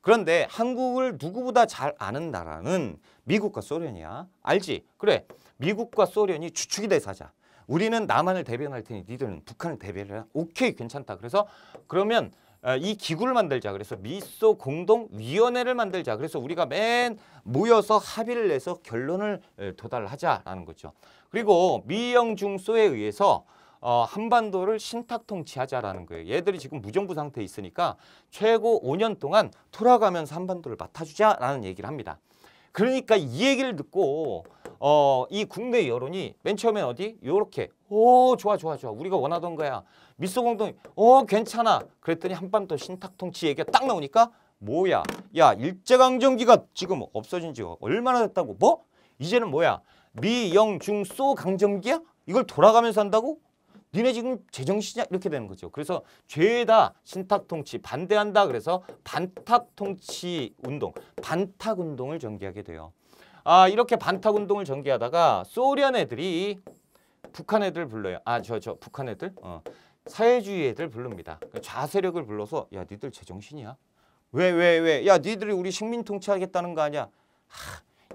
그런데 한국을 누구보다 잘 아는 나라는 미국과 소련이야. 알지? 그래, 미국과 소련이 주축이 돼서 하자. 우리는 남한을 대변할 테니 니들은 북한을 대변을 해. 오케이, 괜찮다. 그래서 그러면 이 기구를 만들자. 그래서 미소 공동위원회를 만들자. 그래서 우리가 맨 모여서 합의를 내서 결론을 도달하자라는 거죠. 그리고 미영중소에 의해서 한반도를 신탁 통치하자라는 거예요. 얘들이 지금 무정부 상태에 있으니까 최고 5년 동안 돌아가면서 한반도를 맡아주자라는 얘기를 합니다. 그러니까 이 얘기를 듣고 이 국내 여론이 맨 처음엔 어디? 요렇게 좋아 우리가 원하던 거야. 미소공동 괜찮아. 그랬더니 한반도 신탁 통치 얘기가 딱 나오니까 뭐야? 야, 일제강점기가 지금 없어진 지가 얼마나 됐다고? 뭐? 이제는 뭐야? 미영중소 강점기야? 이걸 돌아가면서 한다고? 니네 지금 제정신이야? 이렇게 되는 거죠. 그래서 죄다 신탁통치 반대한다. 그래서 반탁통치 운동, 반탁운동을 전개하게 돼요. 이렇게 반탁운동을 전개하다가 소련 애들이 북한 애들 불러요. 북한 애들? 사회주의 애들 부릅니다. 좌세력을 불러서 야, 니들 제정신이야? 왜? 야, 니들이 우리 식민 통치하겠다는 거 아니야?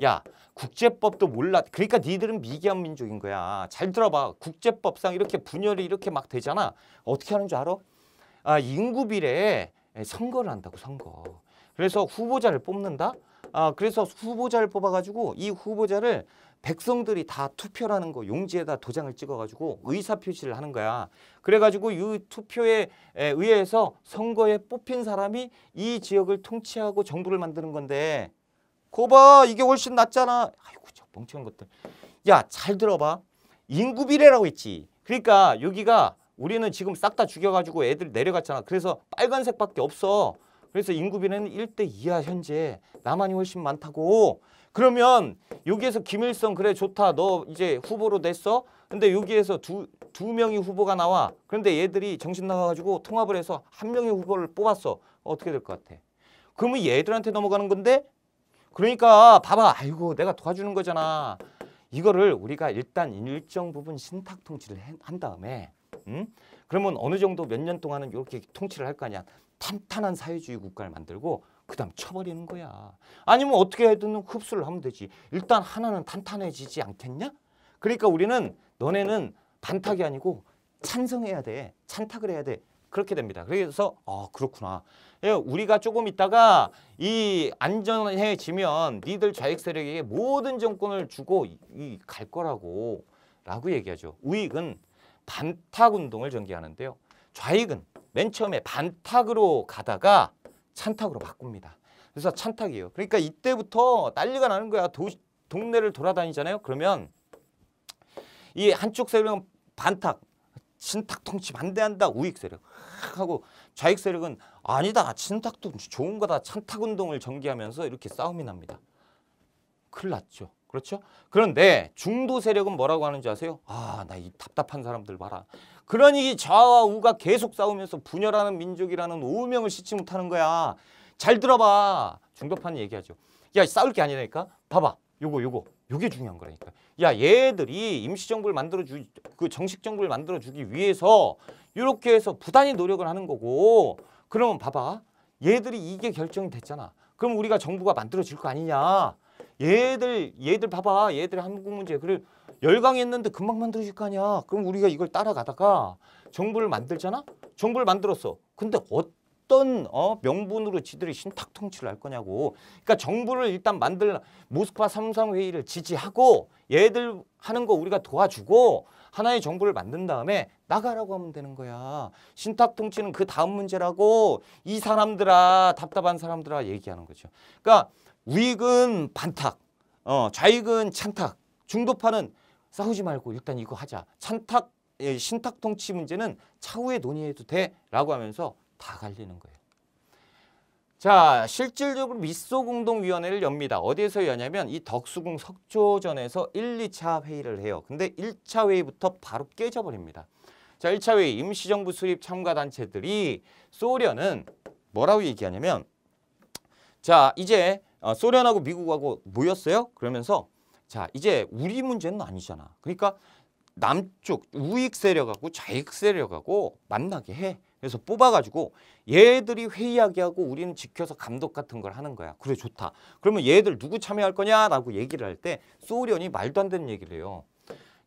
야, 국제법도 몰라. 그러니까 니들은 미개한 민족인 거야. 잘 들어봐. 국제법상 이렇게 분열이 이렇게 막 되잖아. 어떻게 하는 줄 알아? 인구 비례에 선거를 한다고, 선거. 그래서 후보자를 뽑는다. 그래서 후보자를 뽑아가지고 이 후보자를 백성들이 다 투표라는 거 용지에다 도장을 찍어가지고 의사표시를 하는 거야. 그래가지고 이 투표에 의해서 선거에 뽑힌 사람이 이 지역을 통치하고 정부를 만드는 건데 거봐, 이게 훨씬 낫잖아. 아이고, 저 멍청한 것들. 야, 잘 들어봐. 인구 비례라고 했지. 그러니까 여기가 우리는 지금 싹 다 죽여가지고 애들 내려갔잖아. 그래서 빨간색밖에 없어. 그래서 인구 비례는 1대 2야 현재. 남한이 훨씬 많다고. 그러면 여기에서 김일성 그래 좋다. 너 이제 후보로 냈어. 근데 여기에서 두 명이 후보가 나와. 그런데 얘들이 정신 나가가지고 통합을 해서 한 명의 후보를 뽑았어. 어떻게 될 것 같아? 그러면 얘들한테 넘어가는 건데 그러니까 봐봐. 아이고, 내가 도와주는 거잖아. 이거를 우리가 일단 일정 부분 신탁 통치를 한 다음에 그러면 어느 정도 몇 년 동안은 이렇게 통치를 할 거 아니야. 탄탄한 사회주의 국가를 만들고 그다음 쳐버리는 거야. 아니면 어떻게 해든 흡수를 하면 되지. 일단 하나는 탄탄해지지 않겠냐? 그러니까 우리는 너네는 반탁이 아니고 찬성해야 돼. 찬탁을 해야 돼. 그렇게 됩니다. 그래서 그렇구나. 우리가 조금 있다가 이 안전해지면 니들 좌익 세력에게 모든 정권을 주고 갈 거라고 얘기하죠. 우익은 반탁운동을 전개하는데요. 좌익은 맨 처음에 반탁으로 가다가 찬탁으로 바꿉니다. 그래서 찬탁이에요. 그러니까 이때부터 난리가 나는 거야. 동네를 돌아다니잖아요. 그러면 이 한쪽 세력은 반탁, 신탁 통치 반대한다. 우익 세력 하고 좌익 세력은 아니다. 신탁도 좋은 거다. 찬탁 운동을 전개하면서 이렇게 싸움이 납니다. 큰일 났죠. 그렇죠? 그런데 중도 세력은 뭐라고 하는지 아세요? 나 이 답답한 사람들 봐라. 그러니 좌와 우가 계속 싸우면서 분열하는 민족이라는 오명을 씻지 못하는 거야. 잘 들어봐. 중도파는 얘기하죠. 야, 싸울 게 아니라니까. 봐봐. 요게 중요한 거라니까. 야, 얘들이 임시정부를 만들어주기, 그 정식정부를 만들어주기 위해서 이렇게 해서 부단히 노력을 하는 거고, 그러면 봐봐. 얘들이 이게 결정이 됐잖아. 그럼 우리가 정부가 만들어질 거 아니냐. 얘들 봐봐. 얘들 한국 문제. 그래, 열강했는데 금방 만들어질 거 아니야. 그럼 우리가 이걸 따라가다가 정부를 만들잖아. 정부를 만들었어. 근데 어떤 명분으로 지들이 신탁 통치를 할 거냐고. 그러니까 정부를 일단 모스크바 삼상회의를 지지하고 얘들 하는 거 우리가 도와주고 하나의 정부를 만든 다음에 나가라고 하면 되는 거야. 신탁 통치는 그 다음 문제라고 이 사람들아, 답답한 사람들아 얘기하는 거죠. 그러니까 우익은 반탁, 좌익은 찬탁, 중도파는 싸우지 말고 일단 이거 하자. 신탁 통치 문제는 차후에 논의해도 돼라고 하면서 다 갈리는 거예요. 자, 실질적으로 미소공동위원회를 엽니다. 어디에서 여냐면 이 덕수궁 석조전에서 1, 2차 회의를 해요. 근데 1차 회의부터 바로 깨져버립니다. 자, 1차 회의 임시정부 수립 참가 단체들이 소련은 뭐라고 얘기하냐면 자 이제 소련하고 미국하고 모였어요. 그러면서 자 이제 우리 문제는 아니잖아. 그러니까 남쪽 우익 세력하고 좌익 세력하고 만나게 해. 그래서 뽑아가지고 얘들이 회의하게 하고 우리는 지켜서 감독 같은 걸 하는 거야. 그래 좋다. 그러면 얘들 누구 참여할 거냐라고 얘기를 할 때 소련이 말도 안 되는 얘기를 해요.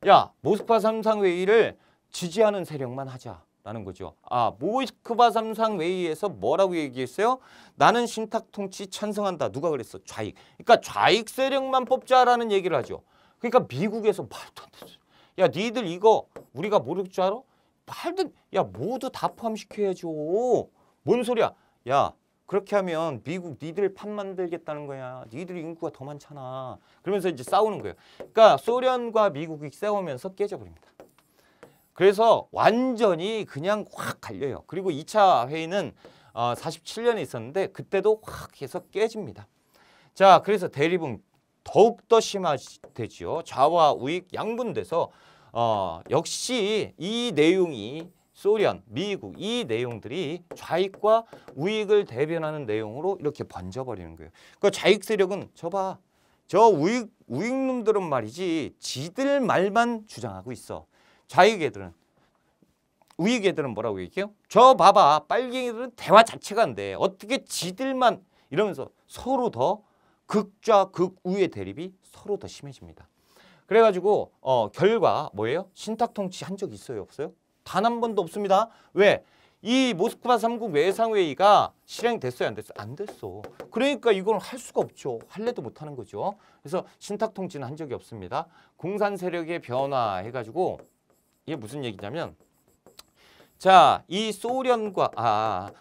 야 모스크바 삼상회의를 지지하는 세력만 하자라는 거죠. 아 모스크바 삼상회의에서 뭐라고 얘기했어요? 나는 신탁통치 찬성한다. 누가 그랬어? 좌익. 그러니까 좌익 세력만 뽑자라는 얘기를 하죠. 그러니까 미국에서 말도 안 되죠. 야 니들 이거 우리가 모를 줄 알아? 말도 야 모두 다 포함시켜야죠. 뭔 소리야? 야 그렇게 하면 미국 니들 판 만들겠다는 거야. 니들 인구가 더 많잖아. 그러면서 이제 싸우는 거예요. 그러니까 소련과 미국이 싸우면서 깨져버립니다. 그래서 완전히 그냥 확 갈려요. 그리고 2차 회의는 47년에 있었는데 그때도 확 해서 깨집니다. 자 그래서 대립은 더욱더 심화되지요. 좌와 우익 양분돼서 역시 이 내용이 소련, 미국 이 내용들이 좌익과 우익을 대변하는 내용으로 이렇게 번져버리는 거예요. 그러니까 좌익 세력은 저 우익놈들은 말이지 지들 말만 주장하고 있어. 좌익 애들은 우익 애들은 뭐라고 얘기해요? 저 봐봐 빨갱이들은 대화 자체가 안 돼. 어떻게 지들만 이러면서 서로 더 극좌 극우의 대립이 서로 더 심해집니다. 그래가지고 결과 뭐예요? 신탁통치 한 적 있어요? 없어요? 단 한 번도 없습니다. 왜? 이 모스크바 3국 외상회의가 실행됐어요? 안 됐어요? 안 됐어. 그러니까 이걸 할 수가 없죠. 할래도 못하는 거죠. 그래서 신탁통치는 한 적이 없습니다. 공산 세력의 변화 해가지고 이게 무슨 얘기냐면 자, 이 소련과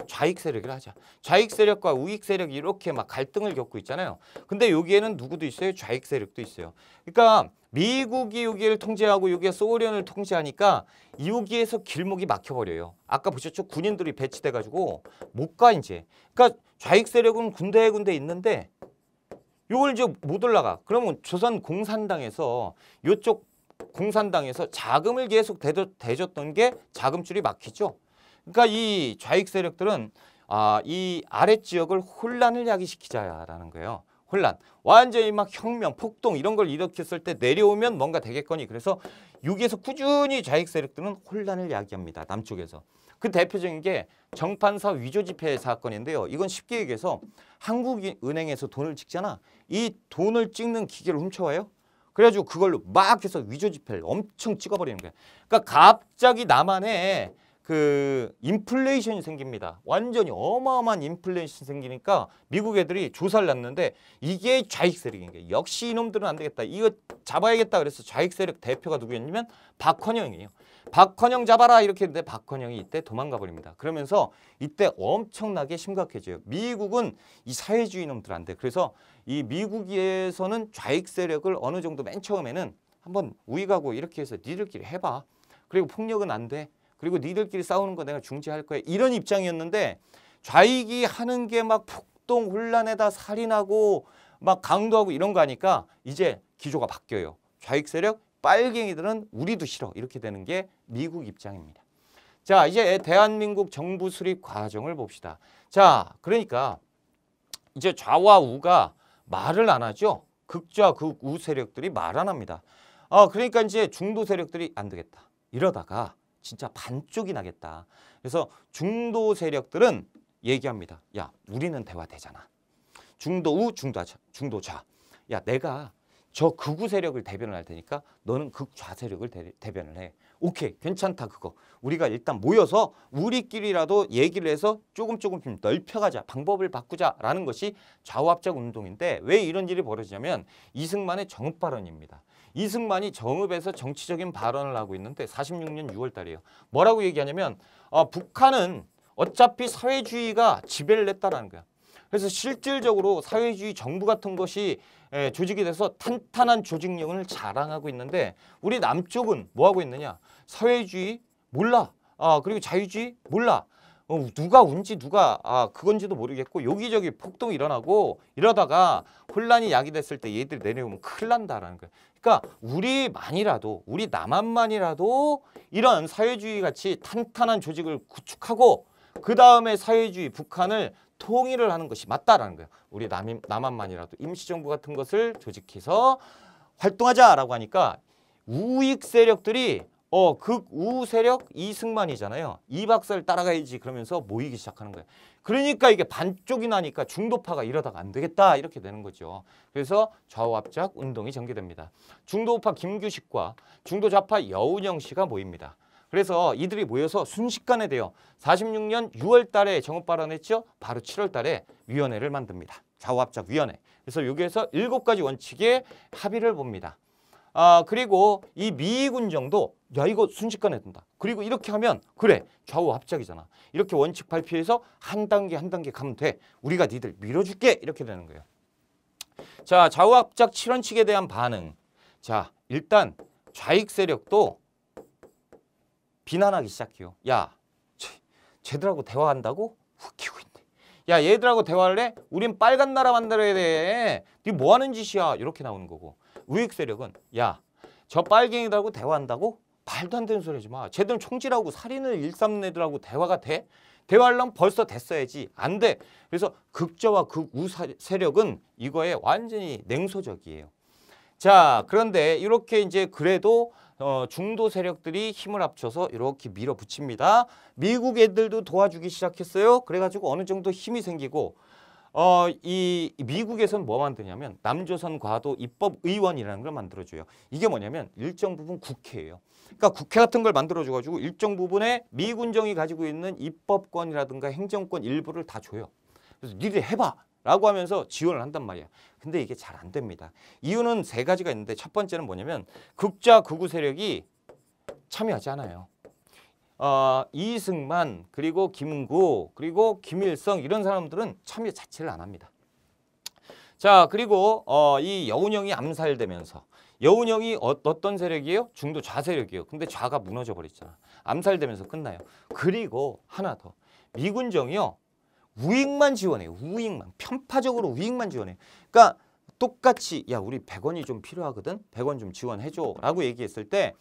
좌익 세력이라 하자. 좌익 세력과 우익 세력이 이렇게 막 갈등을 겪고 있잖아요. 근데 여기에는 누구도 있어요? 좌익 세력도 있어요. 그러니까 미국이 여기를 통제하고 여기가 소련을 통제하니까 여기에서 길목이 막혀버려요. 아까 보셨죠? 군인들이 배치돼가지고 못 가 이제. 그러니까 좌익 세력은 군데 있는데 이걸 이제 못 올라가. 그러면 조선 공산당에서 이쪽 공산당에서 자금을 계속 대줬던 게 자금줄이 막히죠. 그러니까 이 좌익 세력들은 이 아랫 지역을 혼란을 야기시키자라는 거예요. 혼란. 완전히 막 혁명, 폭동 이런 걸 일으켰을 때 내려오면 뭔가 되겠거니. 그래서 여기에서 꾸준히 좌익 세력들은 혼란을 야기합니다. 남쪽에서. 그 대표적인 게 정판사 위조 지폐 사건인데요. 이건 쉽게 얘기해서 한국은행에서 돈을 찍잖아. 이 돈을 찍는 기계를 훔쳐와요. 그래가지고 그걸로 막 해서 위조 지폐를 엄청 찍어버리는 거예요. 그러니까 갑자기 남한에 그 인플레이션이 생깁니다. 완전히 어마어마한 인플레이션이 생기니까 미국 애들이 조사를 났는데 이게 좌익 세력인 거예요. 역시 이놈들은 안 되겠다. 이거 잡아야겠다. 그래서 좌익 세력 대표가 누구였냐면 박헌영이에요. 박헌영 잡아라 이렇게 했는데 박헌영이 이때 도망가 버립니다. 그러면서 이때 엄청나게 심각해져요. 미국은 이 사회주의 놈들한테. 그래서 이 미국에서는 좌익 세력을 어느 정도 맨 처음에는 한번 우익하고 이렇게 해서 니들끼리 해봐. 그리고 폭력은 안 돼. 그리고 니들끼리 싸우는 거 내가 중지할 거야. 이런 입장이었는데 좌익이 하는 게 막 폭동 혼란에다 살인하고 막 강도하고 이런 거 하니까 이제 기조가 바뀌어요. 좌익 세력 빨갱이들은 우리도 싫어. 이렇게 되는 게 미국 입장입니다. 자, 이제 대한민국 정부 수립 과정을 봅시다. 자, 그러니까 이제 좌와 우가 말을 안 하죠. 극좌 극우 세력들이 말 안 합니다. 그러니까 이제 중도 세력들이 안 되겠다. 이러다가 진짜 반쪽이 나겠다. 그래서 중도 세력들은 얘기합니다. 야, 우리는 대화되잖아. 중도우, 중도좌. 야, 내가 저 극우 세력을 대변을 할 테니까 너는 극좌 세력을 대변을 해. 오케이, 괜찮다 그거. 우리가 일단 모여서 우리끼리라도 얘기를 해서 조금 좀 넓혀가자. 방법을 바꾸자라는 것이 좌우합작 운동인데 왜 이런 일이 벌어지냐면 이승만의 정읍 발언입니다. 이승만이 정읍에서 정치적인 발언을 하고 있는데 46년 6월 달이에요. 뭐라고 얘기하냐면 북한은 어차피 사회주의가 지배를 했다라는 거야. 그래서 실질적으로 사회주의 정부 같은 것이 조직이 돼서 탄탄한 조직력을 자랑하고 있는데 우리 남쪽은 뭐 하고 있느냐? 사회주의 몰라. 그리고 자유주의 몰라. 누가 운지 누가 그건지도 모르겠고 여기저기 폭동이 일어나고 이러다가 혼란이 야기됐을 때 얘들이 내려오면 큰일 난다라는 거예요. 그러니까 우리 남한만이라도 이런 사회주의 같이 탄탄한 조직을 구축하고 그 다음에 사회주의 북한을 통일을 하는 것이 맞다라는 거예요. 우리 남한만이라도 임시정부 같은 것을 조직해서 활동하자라고 하니까 우익 세력들이 극우 세력 이승만이잖아요. 이 박사를 따라가야지 그러면서 모이기 시작하는 거예요. 그러니까 이게 반쪽이 나니까 중도파가 이러다가 안 되겠다 이렇게 되는 거죠. 그래서 좌우합작 운동이 전개됩니다. 중도우파 김규식과 중도좌파 여운형 씨가 모입니다. 그래서 이들이 모여서 순식간에 돼요. 46년 6월 달에 정업 발언했죠. 바로 7월 달에 위원회를 만듭니다. 좌우합작 위원회. 그래서 여기에서 7가지 원칙에 합의를 봅니다. 그리고 이 미군정도 야 이거 순식간에 된다. 그리고 이렇게 하면 그래 좌우합작이잖아. 이렇게 원칙 발표해서 한 단계 한 단계 가면 돼. 우리가 니들 밀어줄게. 이렇게 되는 거예요. 자, 좌우합작 7원칙에 대한 반응. 자, 일단 좌익 세력도 비난하기 시작해요. 야, 쟤들하고 대화한다고? 웃기고 있네. 야, 얘들하고 대화를 해? 우린 빨간 나라 만들어야 돼. 니 뭐 하는 짓이야? 이렇게 나오는 거고. 우익 세력은 야, 저 빨갱이들하고 대화한다고? 말도 안 되는 소리 하지 마. 쟤들은 총질하고 살인을 일삼는 애들하고 대화가 돼? 대화하려면 벌써 됐어야지. 안 돼. 그래서 극저와 극우 세력은 이거에 완전히 냉소적이에요. 자, 그런데 이렇게 이제 그래도 중도 세력들이 힘을 합쳐서 이렇게 밀어붙입니다. 미국 애들도 도와주기 시작했어요. 그래가지고 어느 정도 힘이 생기고 이 미국에서는 뭐 만드냐면 남조선 과도 입법의원이라는 걸 만들어줘요. 이게 뭐냐면 일정 부분 국회예요. 그러니까 국회 같은 걸 만들어줘가지고 일정 부분에 미군정이 가지고 있는 입법권이라든가 행정권 일부를 다 줘요. 그래서 니들 해봐 라고 하면서 지원을 한단 말이야. 근데 이게 잘 안 됩니다. 이유는 3가지가 있는데 첫 번째는 뭐냐면 극좌 극우 세력이 참여하지 않아요. 이승만 그리고 김구 그리고 김일성 이런 사람들은 참여 자체를 안 합니다. 자, 그리고 이 여운형이 암살되면서 여운형이 어떤 세력이에요? 중도 좌세력이에요. 근데 좌가 무너져 버렸잖아. 암살되면서 끝나요. 그리고 하나 더. 미군정이요. 우익만 지원해요. 우익만. 편파적으로 우익만 지원해요. 그러니까 똑같이 야 우리 100원이 좀 필요하거든. 100원 좀 지원해줘 라고 얘기했을 때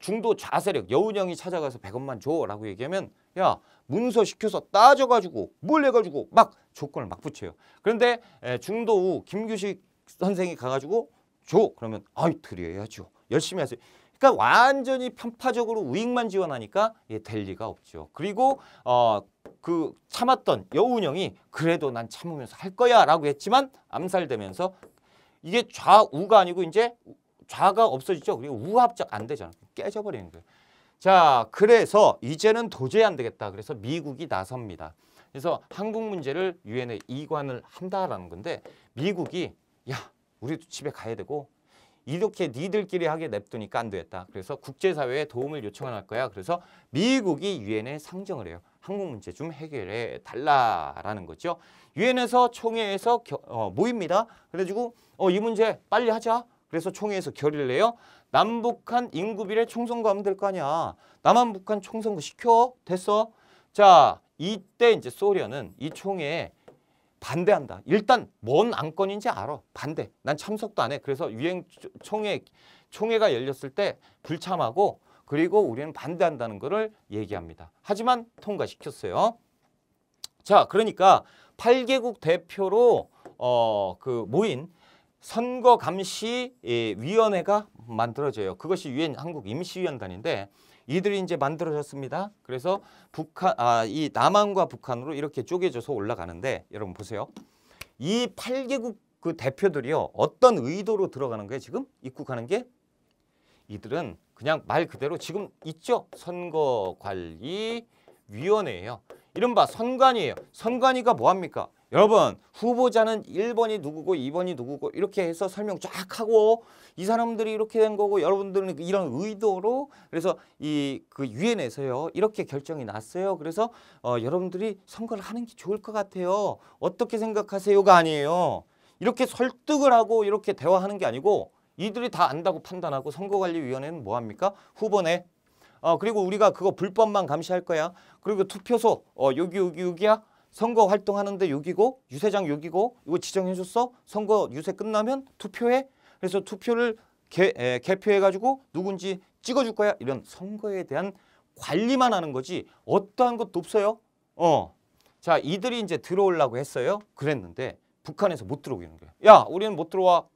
중도 좌세력 여운형이 찾아가서 100원만 줘 라고 얘기하면 야 문서 시켜서 따져가지고 뭘 해가지고 막 조건을 막 붙여요. 그런데 중도우 김규식 선생이 가가지고 줘 그러면 아이 드려야죠. 열심히 하세요. 그러니까 완전히 편파적으로 우익만 지원하니까 될 리가 없죠. 그리고 그 참았던 여운형이 그래도 난 참으면서 할 거야 라고 했지만 암살되면서 이게 좌우가 아니고 이제 좌가 없어지죠. 그리고 우합작 안 되잖아. 깨져버리는 거예요. 자, 그래서 이제는 도저히 안 되겠다. 그래서 미국이 나섭니다. 그래서 한국 문제를 유엔에 이관을 한다라는 건데 미국이 야 우리도 집에 가야 되고 이렇게 니들끼리 하게 냅두니까 안 되겠다. 그래서 국제사회에 도움을 요청할 거야. 그래서 미국이 유엔에 상정을 해요. 한국 문제 좀 해결해 달라라는 거죠. 유엔에서 총회에서 모입니다. 그래가지고 이 문제 빨리 하자. 그래서 총회에서 결의를 내요. 남북한 인구 비례 총선거하면 될 거 아니야. 남한 북한 총선거 시켜. 됐어. 자, 이때 이제 소련은 이 총회에 반대한다. 일단 뭔 안건인지 알아. 반대. 난 참석도 안 해. 그래서 유엔 총회가 열렸을 때 불참하고 그리고 우리는 반대한다는 거를 얘기합니다. 하지만 통과시켰어요. 자, 그러니까 8개국 대표로 모인 선거감시위원회가 만들어져요. 그것이 유엔 한국 임시위원단인데 이들이 이제 만들어졌습니다. 그래서 이 남한과 북한으로 이렇게 쪼개져서 올라가는데 여러분 보세요. 이 8개국 그 대표들이요. 어떤 의도로 들어가는 거예요? 지금 입국하는 게? 이들은 그냥 말 그대로 지금 있죠? 선거관리위원회예요. 이른바 선관위예요. 선관위가 뭐합니까? 여러분 후보자는 1번이 누구고 2번이 누구고 이렇게 해서 설명 쫙 하고 이 사람들이 이렇게 된 거고 여러분들은 이런 의도로 그래서 그 유엔에서요 이렇게 결정이 났어요. 그래서 여러분들이 선거를 하는 게 좋을 것 같아요. 어떻게 생각하세요가 아니에요. 이렇게 설득을 하고 이렇게 대화하는 게 아니고 이들이 다 안다고 판단하고 선거관리위원회는 뭐합니까? 후보네. 그리고 우리가 그거 불법만 감시할 거야. 그리고 투표소 여기야. 선거 활동하는데 여기고 유세장 여기고 이거 지정해줬어? 선거 유세 끝나면 투표해? 그래서 투표를 개표해가지고 누군지 찍어줄 거야? 이런 선거에 대한 관리만 하는 거지 어떠한 것도 없어요. 자, 이들이 이제 들어오려고 했어요. 그랬는데 북한에서 못 들어오게 하는 거예요. 야, 우리는 못 들어와.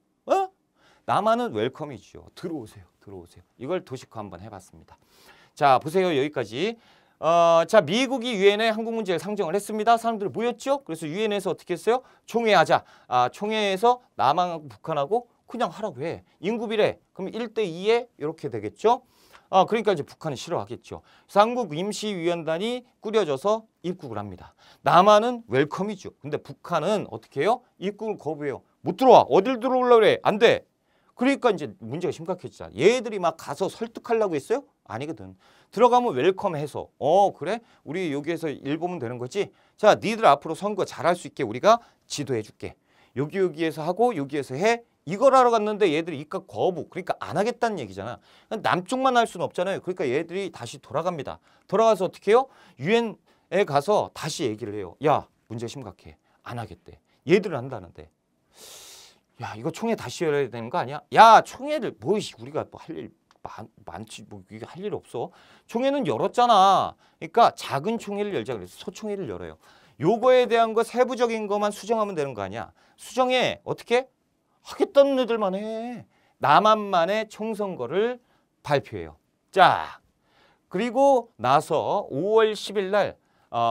남한은 웰컴이죠. 들어오세요. 들어오세요. 이걸 도식화 한번 해봤습니다. 자, 보세요. 여기까지. 자, 미국이 유엔에 한국 문제를 상정을 했습니다. 사람들이 모였죠. 그래서 유엔에서 어떻게 했어요? 총회하자. 총회에서 남한하고 북한하고 그냥 하라고 해. 인구 비례. 그럼 1대2에 이렇게 되겠죠. 그러니까 이제 북한은 싫어하겠죠. 그래서 한국 임시위원단이 꾸려져서 입국을 합니다. 남한은 웰컴이죠. 근데 북한은 어떻게 해요? 입국을 거부해요. 못 들어와. 어딜 들어오려고 그래? 안 돼. 그러니까 이제 문제가 심각해지잖아. 얘들이 막 가서 설득하려고 했어요? 아니거든. 들어가면 웰컴해서 그래? 우리 여기에서 일 보면 되는 거지? 자, 니들 앞으로 선거 잘할 수 있게 우리가 지도해 줄게. 여기에서 하고 여기에서 해. 이걸 하러 갔는데 얘들이 입각 거부. 그러니까 안 하겠다는 얘기잖아. 남쪽만 할 수는 없잖아요. 그러니까 얘들이 다시 돌아갑니다. 돌아가서 어떻게 해요? 유엔에 가서 다시 얘기를 해요. 야, 문제 심각해. 안 하겠대. 얘들은 한다는데. 야, 이거 총회 다시 열어야 되는 거 아니야? 야, 총회를 우리가 뭐 할 일 많지 뭐 이게 할 일 없어. 총회는 열었잖아. 그러니까 작은 총회를 열자 그래서 소총회를 열어요. 요거에 대한 거 세부적인 것만 수정하면 되는 거 아니야. 수정해. 어떻게? 하겠다는 애들만 해. 남한만의 총선거를 발표해요. 자, 그리고 나서 5월 10일 날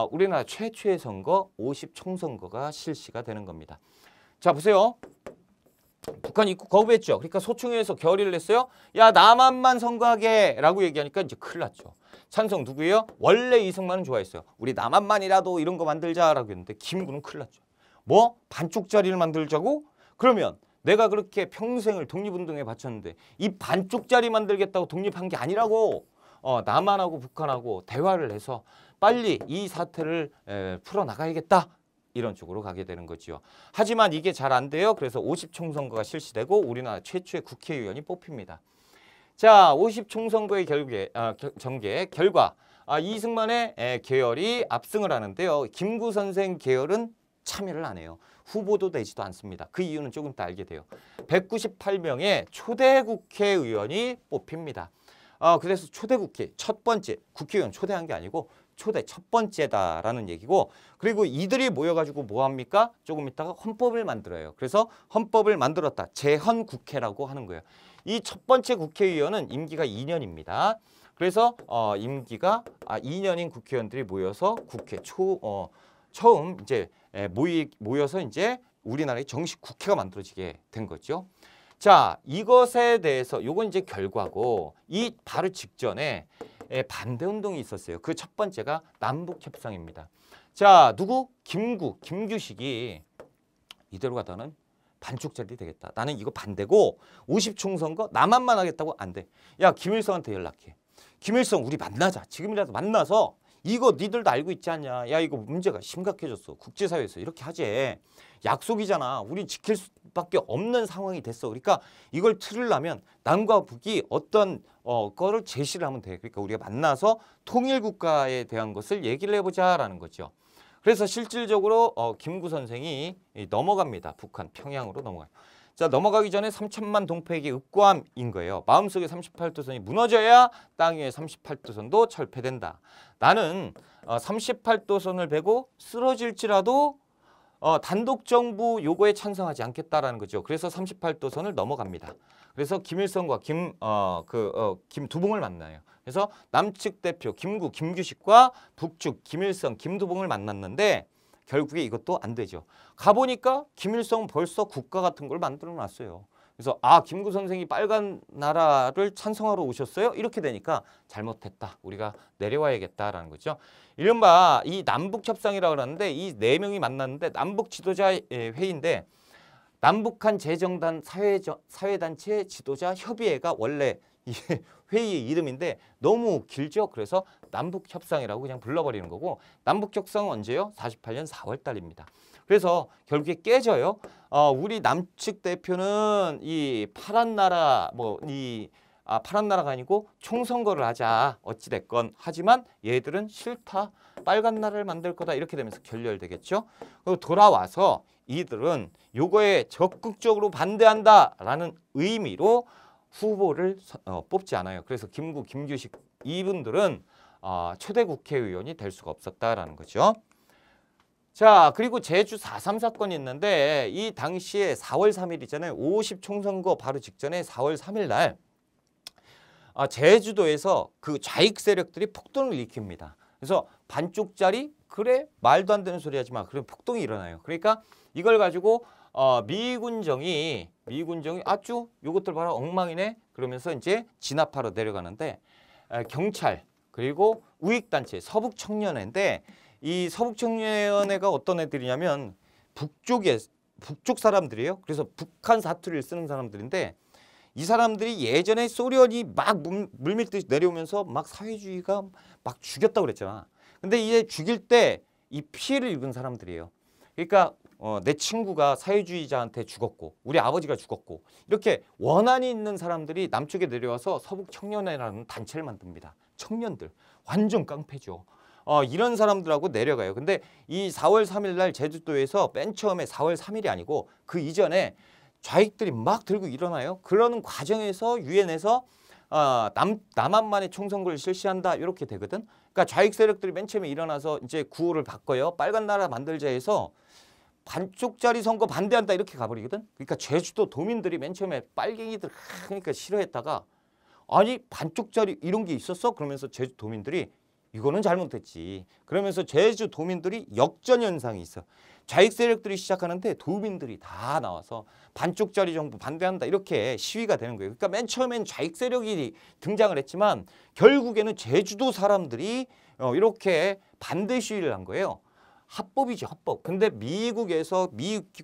우리나라 최초의 선거 50 총선거가 실시가 되는 겁니다. 자, 보세요. 북한 입국 거부했죠. 그러니까 소총회에서 결의를 냈어요. 야, 남한만 선거하게 라고 얘기하니까 이제 큰일 났죠. 찬성 누구예요? 원래 이승만은 좋아했어요. 우리 남한만이라도 이런 거 만들자라고 했는데 김구는 큰일 났죠. 뭐? 반쪽짜리를 만들자고? 그러면 내가 그렇게 평생을 독립운동에 바쳤는데 이 반쪽짜리 만들겠다고 독립한 게 아니라고 남한하고 북한하고 대화를 해서 빨리 이 사태를 풀어나가야겠다. 이런 쪽으로 가게 되는 거죠. 하지만 이게 잘 안 돼요. 그래서 50 총선거가 실시되고 우리나라 최초의 국회의원이 뽑힙니다. 자, 50 총선거의 전개 결과 이승만의 계열이 압승을 하는데요. 김구 선생 계열은 참여를 안 해요. 후보도 되지도 않습니다. 그 이유는 조금 이따 알게 돼요. 198명의 초대 국회의원이 뽑힙니다. 그래서 초대 국회 첫 번째 국회의원 초대한 게 아니고 초대 첫 번째다라는 얘기고, 그리고 이들이 모여가지고 뭐 합니까? 조금 있다가 헌법을 만들어요. 그래서 헌법을 만들었다. 재헌국회라고 하는 거예요. 이 첫 번째 국회의원은 임기가 2년입니다. 그래서 임기가 2년인 국회의원들이 모여서 국회 처음 이제 모여서 이제 우리나라의 정식 국회가 만들어지게 된 거죠. 자, 이것에 대해서 요건 이제 결과고, 이 바로 직전에 반대 운동이 있었어요. 그 첫 번째가 남북 협상입니다. 자, 누구? 김규식이 이대로 가다는 반쪽짜리 되겠다. 나는 이거 반대고 50 총선거 남한만 하겠다고 안 돼. 야, 김일성한테 연락해. 김일성 우리 만나자. 지금이라도 만나서 이거 니들도 알고 있지 않냐. 야, 이거 문제가 심각해졌어. 국제사회에서 이렇게 하지. 약속이잖아. 우리 지킬 수밖에 없는 상황이 됐어. 그러니까 이걸 틀으려면 남과 북이 어떤 거를 제시를 하면 돼. 그러니까 우리가 만나서 통일국가에 대한 것을 얘기를 해보자라는 거죠. 그래서 실질적으로 김구 선생이 넘어갑니다. 북한 평양으로 넘어가요. 자, 넘어가기 전에 3천만 동포에게 읍고함인 거예요. 마음속에 38도선이 무너져야 땅 위에 38도선도 철폐된다. 나는 38도선을 베고 쓰러질지라도 단독정부 요거에 찬성하지 않겠다라는 거죠. 그래서 38도선을 넘어갑니다. 그래서 김일성과 김두봉을 만나요. 그래서 남측 대표 김규식과 북측 김일성, 김두봉을 만났는데 결국에 이것도 안 되죠. 가보니까 김일성은 벌써 국가 같은 걸 만들어 놨어요. 그래서 김구 선생이 빨간 나라를 찬성하러 오셨어요? 이렇게 되니까 잘못했다. 우리가 내려와야겠다라는 거죠. 이른바 이 남북협상이라고 그러는데 이 네 명이 만났는데 남북 지도자 회의인데 남북한 재정단 사회단체 지도자 협의회가 원래 이 회의의 이름인데 너무 길죠. 그래서 남북협상이라고 그냥 불러버리는 거고, 남북협상은 언제요? 48년 4월 달입니다. 그래서 결국에 깨져요. 우리 남측 대표는 이 파란 나라 파란 나라가 아니고 총선거를 하자. 어찌 됐건. 하지만 얘들은 싫다. 빨간 나라를 만들 거다. 이렇게 되면서 결렬되겠죠. 그리고 돌아와서 이들은 요거에 적극적으로 반대한다라는 의미로 후보를 뽑지 않아요. 그래서 김규식 이분들은 초대 국회의원이 될 수가 없었다라는 거죠. 자, 그리고 제주 4.3 사건이 있는데 이 당시에 4월 3일이잖아요. 50 총선거 바로 직전에 4월 3일 날 제주도에서 그 좌익 세력들이 폭동을 일으킵니다. 그래서 반쪽짜리 그래 말도 안 되는 소리 하지 마. 그럼 폭동이 일어나요. 그러니까 이걸 가지고 미군정이 아주 요것들 봐라 엉망이네 그러면서 이제 진압하러 내려가는데 경찰 그리고 우익단체 서북청년회인데 이 서북청년회가 어떤 애들이냐면 북쪽 사람들이에요. 그래서 북한 사투리를 쓰는 사람들인데 이 사람들이 예전에 소련이 막 물밀듯이 내려오면서 막 사회주의가 막 죽였다고 그랬잖아. 근데 이제 죽일 때 이 피해를 입은 사람들이에요. 그러니까 내 친구가 사회주의자한테 죽었고 우리 아버지가 죽었고 이렇게 원한이 있는 사람들이 남쪽에 내려와서 서북청년회라는 단체를 만듭니다. 청년들 완전 깡패죠. 이런 사람들하고 내려가요. 근데 이 4월 3일 날 제주도에서 맨 처음에 4월 3일이 아니고 그 이전에 좌익들이 막 들고 일어나요. 그러는 과정에서 유엔에서 남한만의 총선거를 실시한다 이렇게 되거든. 그러니까 좌익 세력들이 맨 처음에 일어나서 이제 구호를 바꿔요. 빨간 나라 만들자 해서 반쪽짜리 선거 반대한다 이렇게 가버리거든. 그러니까 제주도 도민들이 맨 처음에 빨갱이들 그러니까 싫어했다가 아니 반쪽짜리 이런 게 있었어? 그러면서 제주 도민들이 이거는 잘못됐지. 그러면서 제주 도민들이 역전 현상이 있어. 좌익 세력들이 시작하는데 도민들이 다 나와서 반쪽짜리 정부 반대한다 이렇게 시위가 되는 거예요. 그러니까 맨 처음엔 좌익 세력이 등장을 했지만 결국에는 제주도 사람들이 이렇게 반대 시위를 한 거예요. 합법이죠, 합법. 근데 미국에서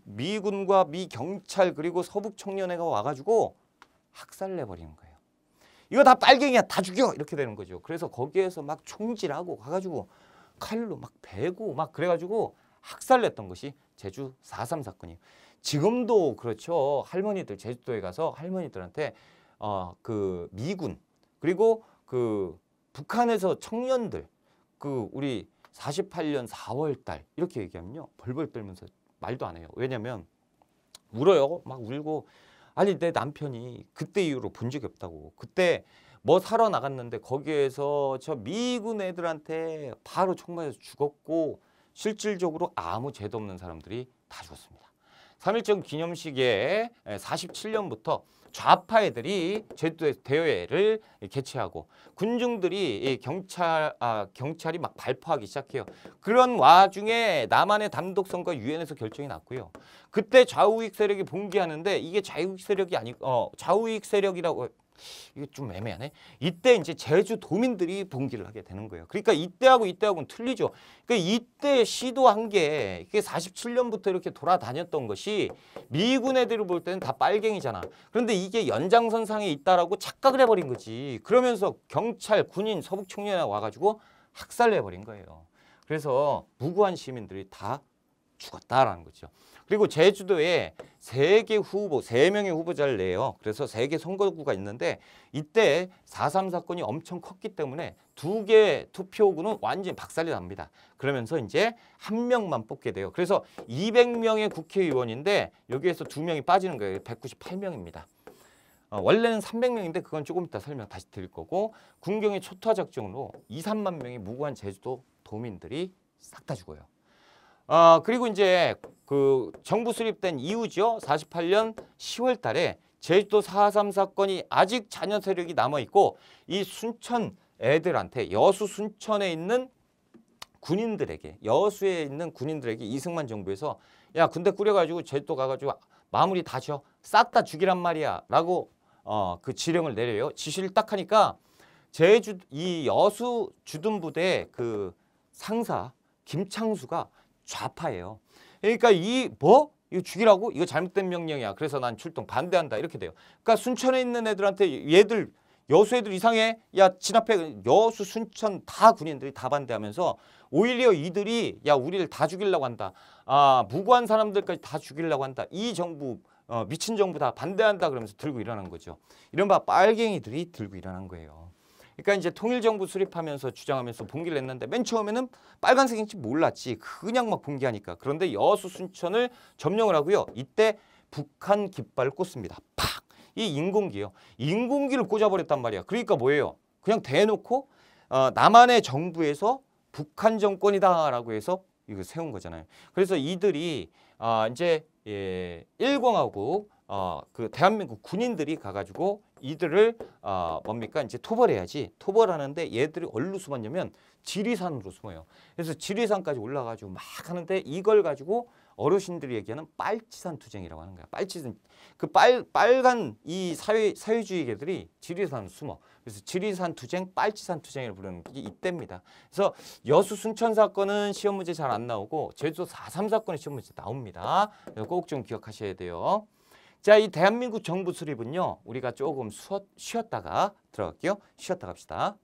미군과 미 경찰 그리고 서북청년회가 와가지고 학살내버리는 거예요. 이거 다 빨갱이야, 다 죽여 이렇게 되는 거죠. 그래서 거기에서 막 총질하고 가가지고 칼로 막 베고 막 그래가지고 학살냈던 것이 제주 4.3 사건이에요. 지금도 그렇죠. 할머니들 제주도에 가서 할머니들한테 그 미군 그리고 그 북한에서 청년들 그 우리 48년 4월 달 이렇게 얘기하면요. 벌벌 떨면서 말도 안 해요. 왜냐면 울어요. 막 울고 아니 내 남편이 그때 이후로 본 적이 없다고. 그때 뭐 사러 나갔는데 거기에서 저 미군 애들한테 바로 총 맞아서 죽었고 실질적으로 아무 죄도 없는 사람들이 다 죽었습니다. 3.1절 기념식에 47년부터 좌파 애들이 제주도에서 대회를 개최하고 군중들이 경찰이 막 발포하기 시작해요. 그런 와중에 남한의 단독 선거 유엔에서 결정이 났고요. 그때 좌우익 세력이 봉기하는데 이게 좌우익 세력이 아니고 좌우익 세력이라고 이게 좀 애매하네. 이때 이제 제주 도민들이 봉기를 하게 되는 거예요. 그러니까 이때하고는 틀리죠. 그러니까 이때 시도한 게 이게 47년부터 이렇게 돌아다녔던 것이 미군 애들을 볼 때는 다 빨갱이잖아. 그런데 이게 연장선상에 있다라고 착각을 해버린 거지. 그러면서 경찰, 군인, 서북청년회 와가지고 학살내버린 거예요. 그래서 무고한 시민들이 다 죽었다라는 거죠. 그리고 제주도에 3명의 후보자를 내요. 그래서 3개 선거구가 있는데 이때 4.3 사건이 엄청 컸기 때문에 2개 투표구는 완전히 박살이 납니다. 그러면서 이제 1명만 뽑게 돼요. 그래서 200명의 국회의원인데 여기에서 2명이 빠지는 거예요. 198명입니다. 원래는 300명인데 그건 조금 이따 설명 다시 드릴 거고 군경의 초토화 작전으로 2~3만 명의 무고한 제주도 도민들이 싹 다 죽어요. 그리고 이제 그 정부 수립된 이후죠. 48년 10월 달에 제주도 4.3 사건이 아직 잔여 세력이 남아있고 이 순천 애들한테 여수 순천에 있는 군인들에게 여수에 있는 군인들에게 이승만 정부에서 야 군대 꾸려가지고 제주도 가가지고 마무리 다 지어 싹 다 죽이란 말이야 라고 그 지령을 내려요. 지시를 딱 하니까 이 여수 주둔부대 그 상사 김창수가 좌파예요. 그러니까 이거 죽이라고? 이거 잘못된 명령이야. 그래서 난 출동 반대한다. 이렇게 돼요. 그러니까 순천에 있는 애들한테 여수 애들 이상해. 야 진압해. 여수 순천 다 군인들이 다 반대하면서 오히려 이들이 야 우리를 다 죽이려고 한다. 무고한 사람들까지 다 죽이려고 한다. 이 정부 미친 정부 다 반대한다. 그러면서 들고 일어난 거죠. 이른바 빨갱이들이 들고 일어난 거예요. 그러니까 이제 통일정부 수립하면서 주장하면서 봉기를 했는데 맨 처음에는 빨간색인지 몰랐지. 그냥 막 봉기하니까. 그런데 여수 순천을 점령을 하고요. 이때 북한 깃발을 꽂습니다. 팍! 이 인공기요. 인공기를 꽂아버렸단 말이야. 그러니까 뭐예요? 그냥 대놓고 남한의 정부에서 북한 정권이다라고 해서 이거 세운 거잖아요. 그래서 이들이 이제 1공하고 그 대한민국 군인들이 가가지고 이들을 뭡니까 이제 토벌해야지. 토벌하는데 얘들이 어디로 숨었냐면 지리산으로 숨어요. 그래서 지리산까지 올라가지고 막 하는데 이걸 가지고 어르신들이 얘기하는 빨치산 투쟁이라고 하는 거야. 빨치산 그 빨간 이 사회주의계들이 지리산으로 숨어. 그래서 지리산 투쟁, 빨치산 투쟁을 부르는 게 이때입니다. 그래서 여수 순천 사건은 시험 문제 잘 안 나오고 제주도 4.3 사건의 시험 문제 나옵니다. 꼭 좀 기억하셔야 돼요. 자, 이 대한민국 정부 수립은요. 우리가 조금 쉬었다가 들어갈게요. 쉬었다 갑시다.